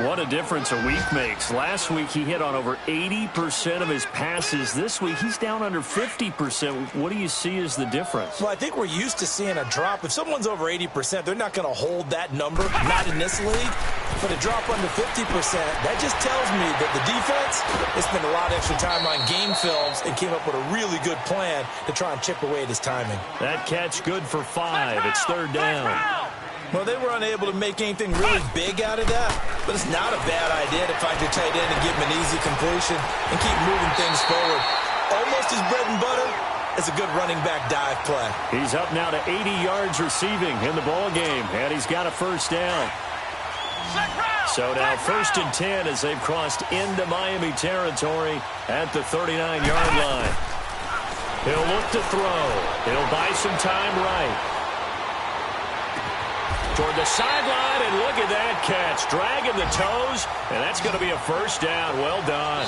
What a difference a week makes. Last week he hit on over 80% of his passes. This week he's down under 50%. What do you see as the difference? Well, I think we're used to seeing a drop. If someone's over 80%, they're not going to hold that number, not in this league. But a drop under 50%, that just tells me that the defense has spent a lot of extra time on game films and came up with a really good plan to try and chip away at his timing. That catch good for 5. It's 3rd down. Well, they were unable to make anything really big out of that, but it's not a bad idea to find your tight end and give him an easy completion and keep moving things forward. Almost his bread and butter is a good running back dive play. He's up now to 80 yards receiving in the ball game, and he's got a first down. So now 1st and 10 as they've crossed into Miami territory at the 39-yard line. He'll look to throw. He'll buy some time right. Toward the sideline, and look at that catch. Dragging the toes, and that's going to be a first down. Well done.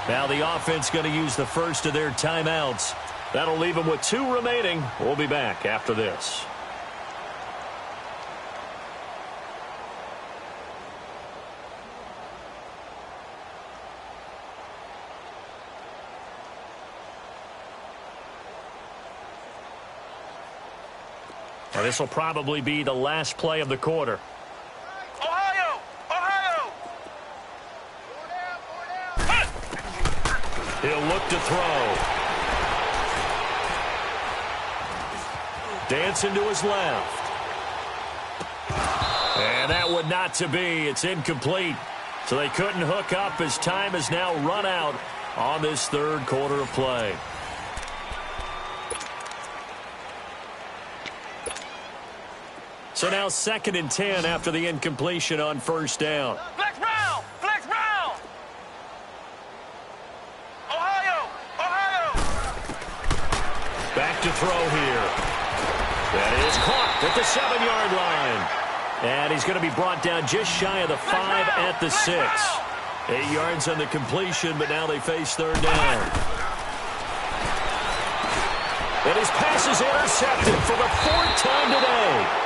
Now the offense going to use the first of their timeouts. That'll leave them with 2 remaining. We'll be back after this. Now this will probably be the last play of the quarter. Ohio! Ohio! He'll look to throw. Dancing to his left. And that would not to be. It's incomplete. So they couldn't hook up as time has now run out on this third quarter of play. So now 2nd and 10 after the incompletion on first down. Flex Brown! Flex Brown! Ohio! Ohio! Back to throw here. That is caught at the 7-yard line. And he's going to be brought down just shy of the 5 at the 6. 8 yards on the completion, but now they face 3rd down. And his pass is intercepted for the 4th time today.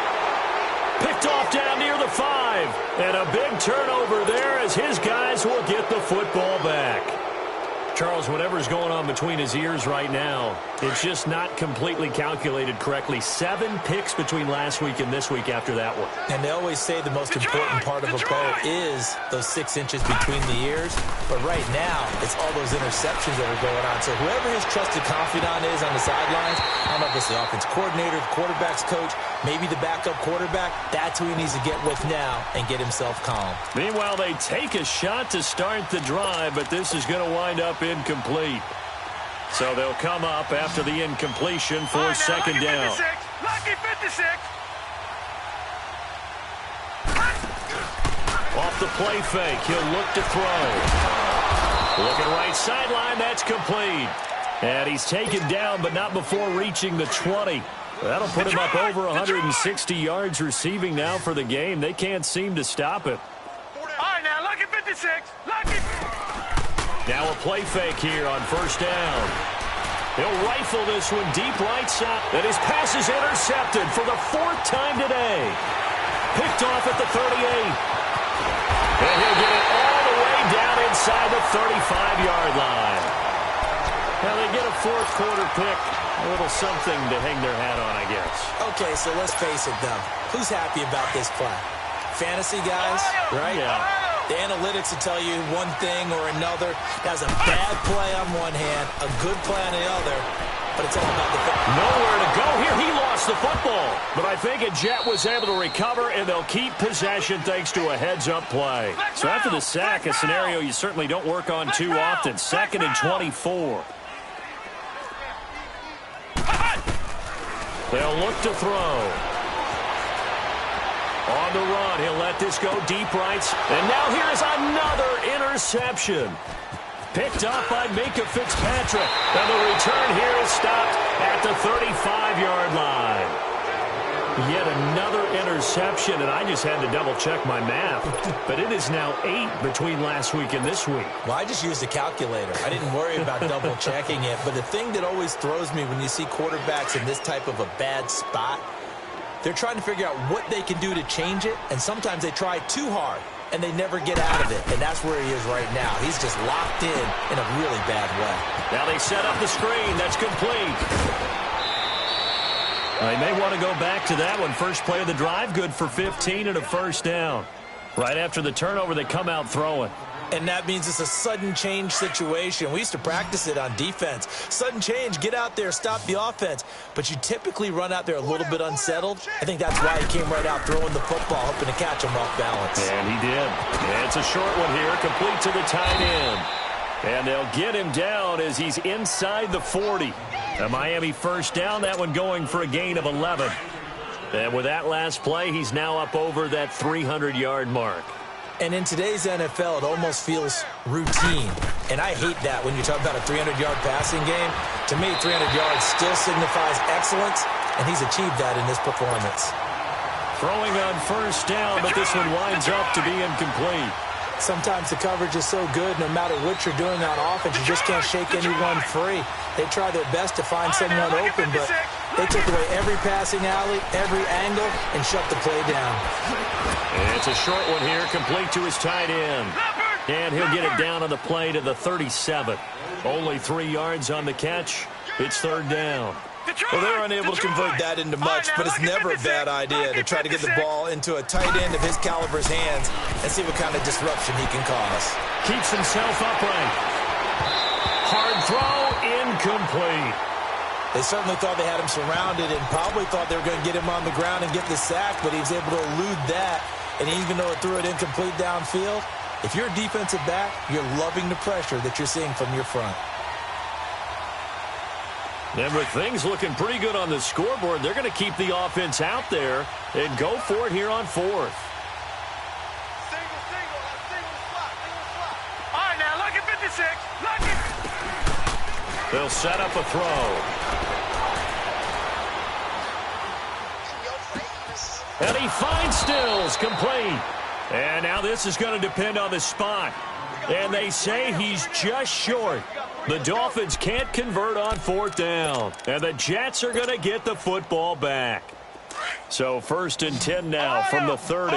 Picked off down near the the 5. And a big turnover there as his guys will get the football back. Charles, whatever's going on between his ears right now, it's just not completely calculated correctly. 7 picks between last week and this week after that one. And they always say the most important part of a play is those 6 inches between the ears. But right now, it's all those interceptions that are going on. So whoever his trusted confidant is on the sidelines, I don't know if it's the offense coordinator, the quarterback's coach, maybe the backup quarterback, that's who he needs to get with now and get himself calm. Meanwhile, they take a shot to start the drive, but this is going to wind up incomplete. So they'll come up after the incompletion for second down. Lucky 56. Off the play fake, he'll look to throw. Looking right sideline, that's complete. And he's taken down, but not before reaching the 20. That'll put him up over 160 yards receiving now for the game. They can't seem to stop him. All right, now, lucky 56. Lucky. Now a play fake here on first down. He'll rifle this one deep right side. And his pass is intercepted for the 4th time today. Picked off at the 38. And he'll get it all the way down inside the 35-yard line. Now they get a 4th quarter pick. A little something to hang their hat on, I guess. Okay, so let's face it, though. Who's happy about this play? Fantasy guys, right? Yeah. The analytics will tell you one thing or another. That's a bad play on one hand, a good play on the other, but it's all about the football. Nowhere to go here. He lost the football. But I think a Jet was able to recover, and they'll keep possession thanks to a heads-up play. So after the sack, a scenario you certainly don't work on too often. 2nd and 24. They'll look to throw. On the run, he'll let this go deep right. And now here's another interception. Picked up by Minka Fitzpatrick. And the return here is stopped at the 35-yard line. Yet another interception, and I just had to double-check my math. But it is now 8 between last week and this week. Well, I just used a calculator. I didn't worry about double-checking it. But the thing that always throws me when you see quarterbacks in this type of a bad spot, they're trying to figure out what they can do to change it, and sometimes they try too hard, and they never get out of it, and that's where he is right now. He's just locked in a really bad way. Now they set up the screen. That's complete. They may want to go back to that one. First play of the drive, good for 15 and a first down. Right after the turnover, they come out throwing. And that means it's a sudden change situation. We used to practice it on defense. Sudden change, get out there, stop the offense. But you typically run out there a little bit unsettled. I think that's why he came right out throwing the football, hoping to catch him off balance. And he did. And it's a short one here, complete to the tight end. And they'll get him down as he's inside the 40. A Miami first down, that one going for a gain of 11. And with that last play, he's now up over that 300-yard mark. And in today's NFL, it almost feels routine. And I hate that when you talk about a 300-yard passing game. To me, 300 yards still signifies excellence, and he's achieved that in this performance. Throwing on first down, but this one winds up to be incomplete. Sometimes the coverage is so good, no matter what you're doing on offense, you just can't shake anyone free. They try their best to find someone open, but they took away every passing alley, every angle, and shut the play down. And it's a short one here, complete to his tight end. And he'll get it down on the play to the 37. Only 3 yards on the catch. It's third down. Well, they're unable to convert that into much, but it's never a bad idea to try to get the ball into a tight end of his caliber's hands and see what kind of disruption he can cause. Keeps himself upright. Hard throw, incomplete. They certainly thought they had him surrounded and probably thought they were going to get him on the ground and get the sack, but he was able to elude that. And even though it threw it incomplete downfield, if you're a defensive back, you're loving the pressure that you're seeing from your front. And with things looking pretty good on the scoreboard, they're going to keep the offense out there and go for it here on fourth. Single slot. All right, now, lucky 56. Lucky. They'll set up a throw. And he finds Stills, complete. And now this is going to depend on the spot. And they say he's just short. The Dolphins can't convert on fourth down. And the Jets are going to get the football back. So 1st and 10 now from the 30.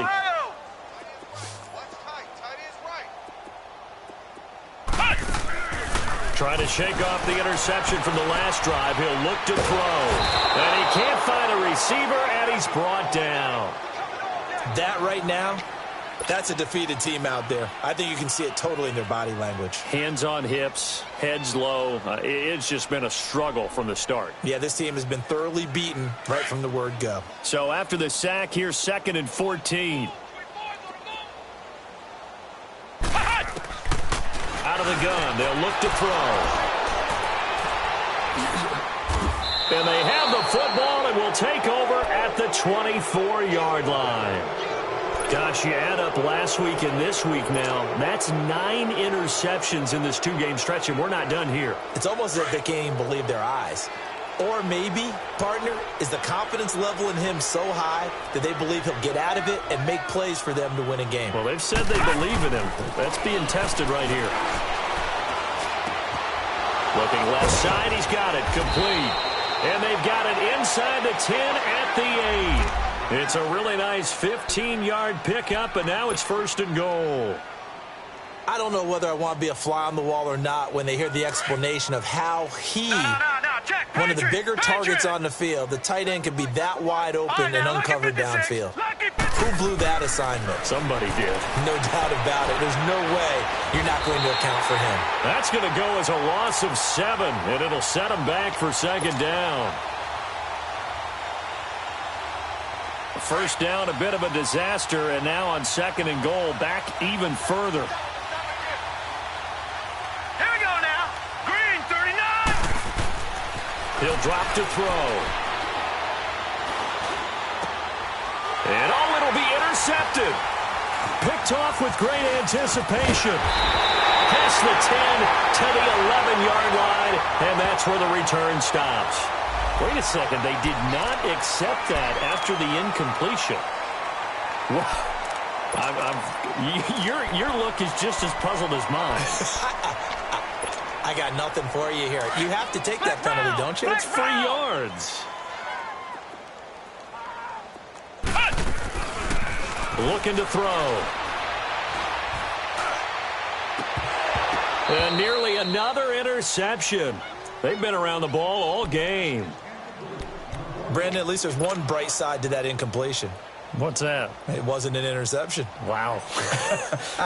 Trying to shake off the interception from the last drive. He'll look to throw. And he can't find a receiver, and he's brought down. That right now, that's a defeated team out there. I think you can see it totally in their body language. Hands on hips, heads low. It's just been a struggle from the start. Yeah, this team has been thoroughly beaten right from the word go. So after the sack, here's 2nd and 14. Out of the gun, they'll look to throw. And they have the football and will take over at the 24-yard line. Gosh, you add up last week and this week now, that's 9 interceptions in this 2-game stretch, and we're not done here. It's almost as if they can't even believe their eyes. Or maybe, partner, is the confidence level in him so high that they believe he'll get out of it and make plays for them to win a game. Well, they've said they believe in him. That's being tested right here. Looking left side, he's got it, complete. And they've got it inside the 10 at the 8. It's a really nice 15-yard pickup, and now it's 1st and goal. I don't know whether I want to be a fly on the wall or not when they hear the explanation of how he, one of the bigger targets on the field, the tight end can be that wide open and uncovered downfield. Who blew that assignment? Somebody did. No doubt about it. There's no way you're not going to account for him. That's going to go as a loss of 7, and it'll set him back for 2nd down. First down, a bit of a disaster, and now on 2nd and goal, back even further. Here we go now. Green, 39. He'll drop to throw. And oh, it'll be intercepted. Picked off with great anticipation. Past the 10 to the 11-yard line, and that's where the return stops. Wait a second, they did not accept that after the incompletion. Your look is just as puzzled as mine. I got nothing for you here. You have to take that penalty, don't you? It's 3 yards. Looking to throw. And nearly another interception. They've been around the ball all game. Brandon, at least there's one bright side to that incompletion. What's that? It wasn't an interception. Wow.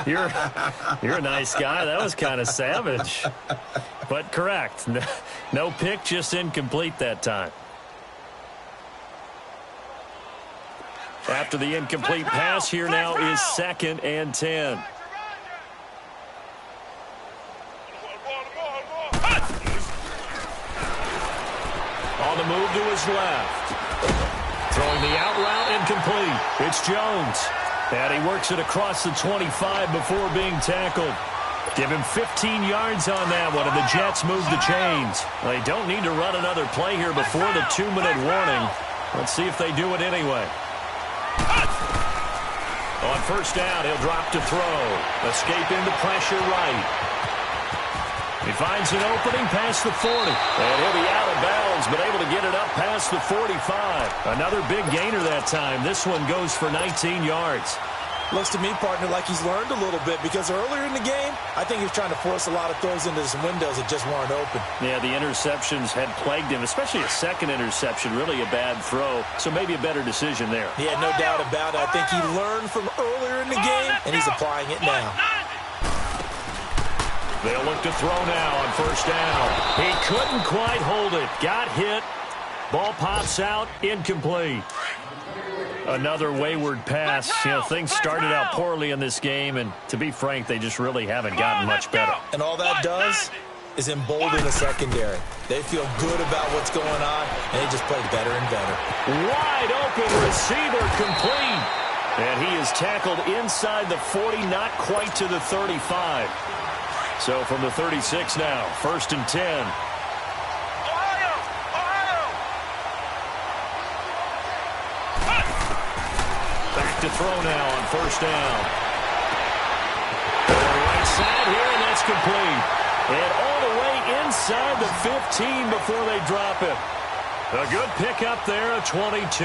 You're a nice guy. That was kind of savage. But correct. No pick, just incomplete that time. After the incomplete pass, here now is 2nd and 10. On the move to his left. Throwing the out route incomplete. It's Jones. And he works it across the 25 before being tackled. Give him 15 yards on that one, and the Jets move the chains. They don't need to run another play here before the 2-minute warning. Let's see if they do it anyway. On first down, he'll drop to throw. Escape into pressure right. He finds an opening past the 40. And he'll be out of bounds, but able to get it up past the 45. Another big gainer that time. This one goes for 19 yards. Looks to me, partner, like he's learned a little bit, because earlier in the game, I think he was trying to force a lot of throws into some windows that just weren't open. Yeah, the interceptions had plagued him, especially a second interception, really a bad throw. So maybe a better decision there. Yeah, no doubt about it. I think he learned from earlier in the game, and he's applying it now. They'll look to throw now on first down. He couldn't quite hold it. Got hit. Ball pops out. Incomplete. Another wayward pass. You know, things started out poorly in this game, and to be frank, they just really haven't gotten much better. And all that does is embolden the secondary. They feel good about what's going on, and they just play better and better. Wide open receiver complete. And he is tackled inside the 40, not quite to the 35. So from the 36 now, 1st and 10. To throw now on first down. Right side here, and that's complete. And all the way inside the 15 before they drop it. A good pickup there, a 22.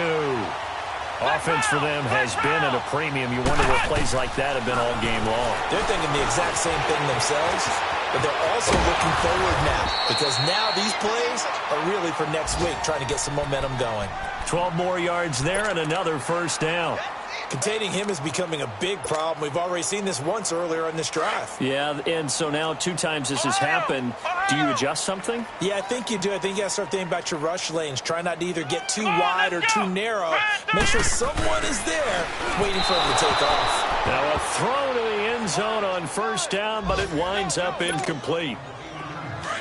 Offense for them has been at a premium. You wonder what plays like that have been all game long. They're thinking the exact same thing themselves, but they're also looking forward now because now these plays are really for next week, trying to get some momentum going. 12 more yards there and another first down. Containing him is becoming a big problem. We've already seen this once earlier in this drive. Yeah, and so now 2 times this has happened. Do you adjust something? Yeah, I think you do. I think you got to start thinking about your rush lanes. Try not to either get too wide or too narrow. Make sure someone is there waiting for him to take off. Now a throw to the end zone on first down, but it winds up incomplete.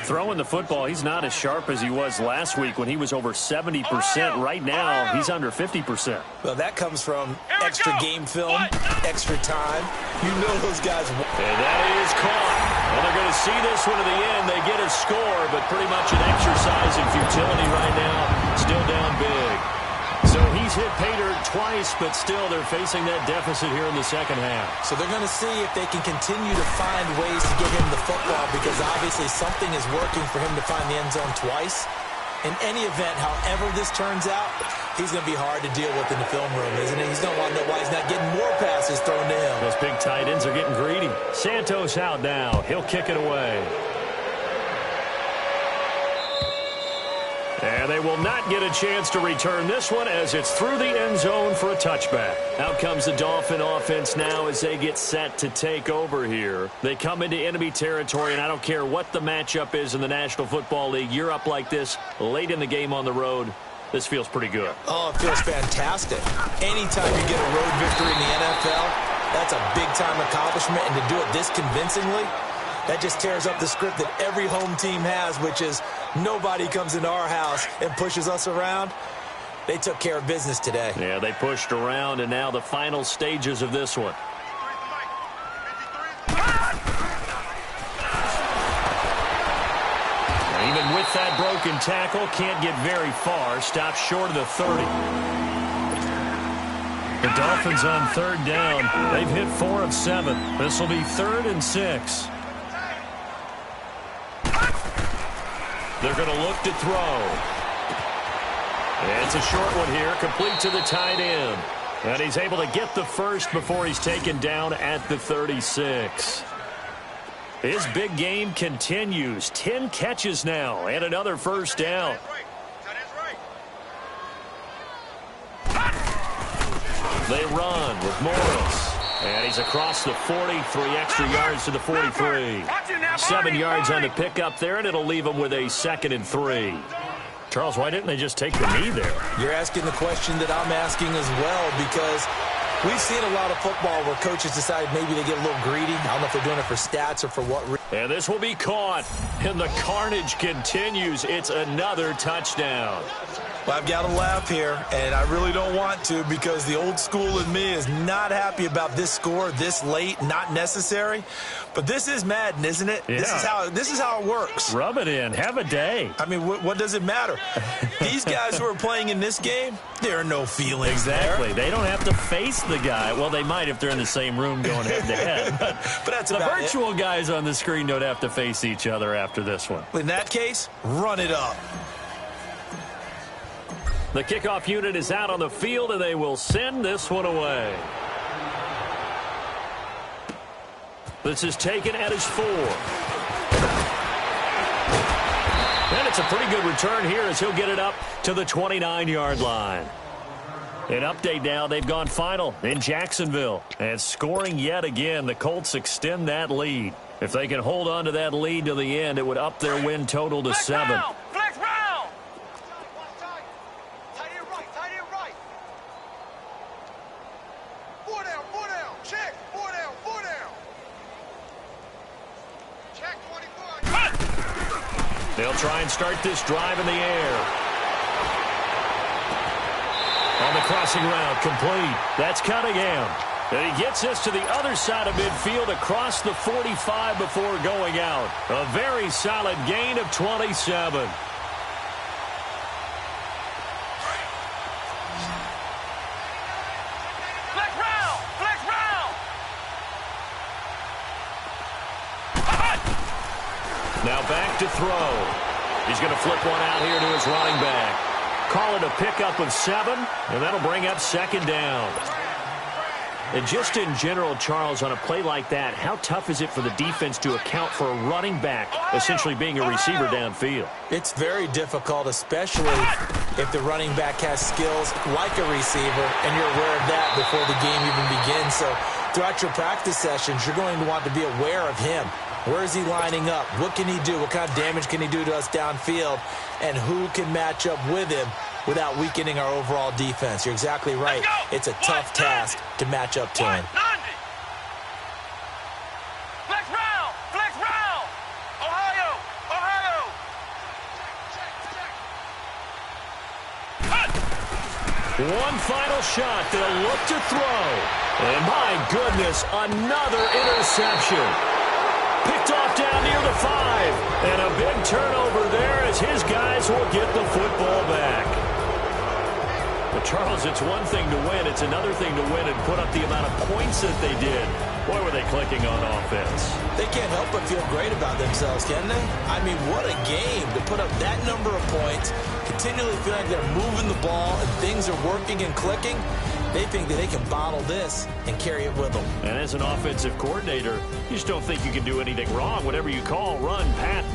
Throwing the football, he's not as sharp as he was last week when he was over 70%. Right now, he's under 50%. Well, that comes from extra game film, extra time. You know those guys. And that is caught. Well, they're going to see this one to the end. They get a score, but pretty much an exercise in futility right now. Still down big. So he's hit pay dirt twice, but still they're facing that deficit here in the second half. So they're going to see if they can continue to find ways to get him the football because obviously something is working for him to find the end zone twice. In any event, however this turns out, he's going to be hard to deal with in the film room, isn't he? He's going to want to know why he's not getting more passes thrown to him. Those big tight ends are getting greedy. Santos out now. He'll kick it away. And they will not get a chance to return this one as it's through the end zone for a touchback. Out comes the Dolphin offense now as they get set to take over here. They come into enemy territory, and I don't care what the matchup is in the National Football League. You're up like this late in the game on the road. This feels pretty good. Oh, it feels fantastic. Anytime you get a road victory in the NFL, that's a big-time accomplishment, and to do it this convincingly, that just tears up the script that every home team has, which is nobody comes into our house and pushes us around. They took care of business today. Yeah, they pushed around, and now the final stages of this one. And even with that broken tackle, can't get very far. Stopped short of the 30. The Dolphins on third down. They've hit 4 of 7. This will be 3rd and 6. They're going to look to throw. It's a short one here, complete to the tight end. And he's able to get the first before he's taken down at the 36. His big game continues. 10 catches now and another first down. They run with Morris. And he's across the 40, 3 extra yards to the 43. 7 yards on the pickup there, and it'll leave him with a 2nd and 3. Charles, why didn't they just take the knee there? You're asking the question that I'm asking as well, because we've seen a lot of football where coaches decide maybe they get a little greedy. I don't know if they're doing it for stats or for what reason. And this will be caught, and the carnage continues. It's another touchdown. Well, I've got to laugh here, and I really don't want to because the old school in me is not happy about this score this late, not necessary. But this is Madden, isn't it? Yeah. This is how it works. Rub it in. Have a day. I mean, what does it matter? These guys who are playing in this game, there are no feelings. Exactly. There. They don't have to face the guy. Well, they might if they're in the same room going head-to-head. But that's the about virtual guys on the screen don't have to face each other after this one. In that case, run it up. The kickoff unit is out on the field, and they will send this one away. This is taken at his 4. And it's a pretty good return here as he'll get it up to the 29-yard line. An update now, they've gone final in Jacksonville. And scoring yet again, the Colts extend that lead. If they can hold on to that lead to the end, it would up their win total to 7. Flex round! Tight end right. 4 down. Check. 4 down. Check 24. They'll try and start this drive in the air. On the crossing route, complete. That's Cunningham. And he gets this to the other side of midfield across the 45 before going out. A very solid gain of 27. Flex round! Now back to throw. He's going to flip one out here to his running back. Call it a pickup of 7, and that'll bring up 2nd down. And just in general, Charles, on a play like that, how tough is it for the defense to account for a running back essentially being a receiver downfield? It's very difficult, especially if the running back has skills like a receiver, and you're aware of that before the game even begins. So throughout your practice sessions, you're going to want to be aware of him. Where is he lining up? What can he do? What kind of damage can he do to us downfield? And who can match up with him without weakening our overall defense? You're exactly right. It's a tough task to match up to him. Flex round! Flex round! Ohio! Ohio! One final shot. They'll look to throw. And my goodness, another interception. Picked off down near the 5. And a big turnover there as his guys will get the football back. But Charles, it's one thing to win. It's another thing to win and put up the amount of points that they did. Boy, were they clicking on offense. They can't help but feel great about themselves, can they? I mean, what a game to put up that number of points, continually feel like they're moving the ball and things are working and clicking. They think that they can bottle this and carry it with them. And as an offensive coordinator, you just don't think you can do anything wrong. Whatever you call, run, pat.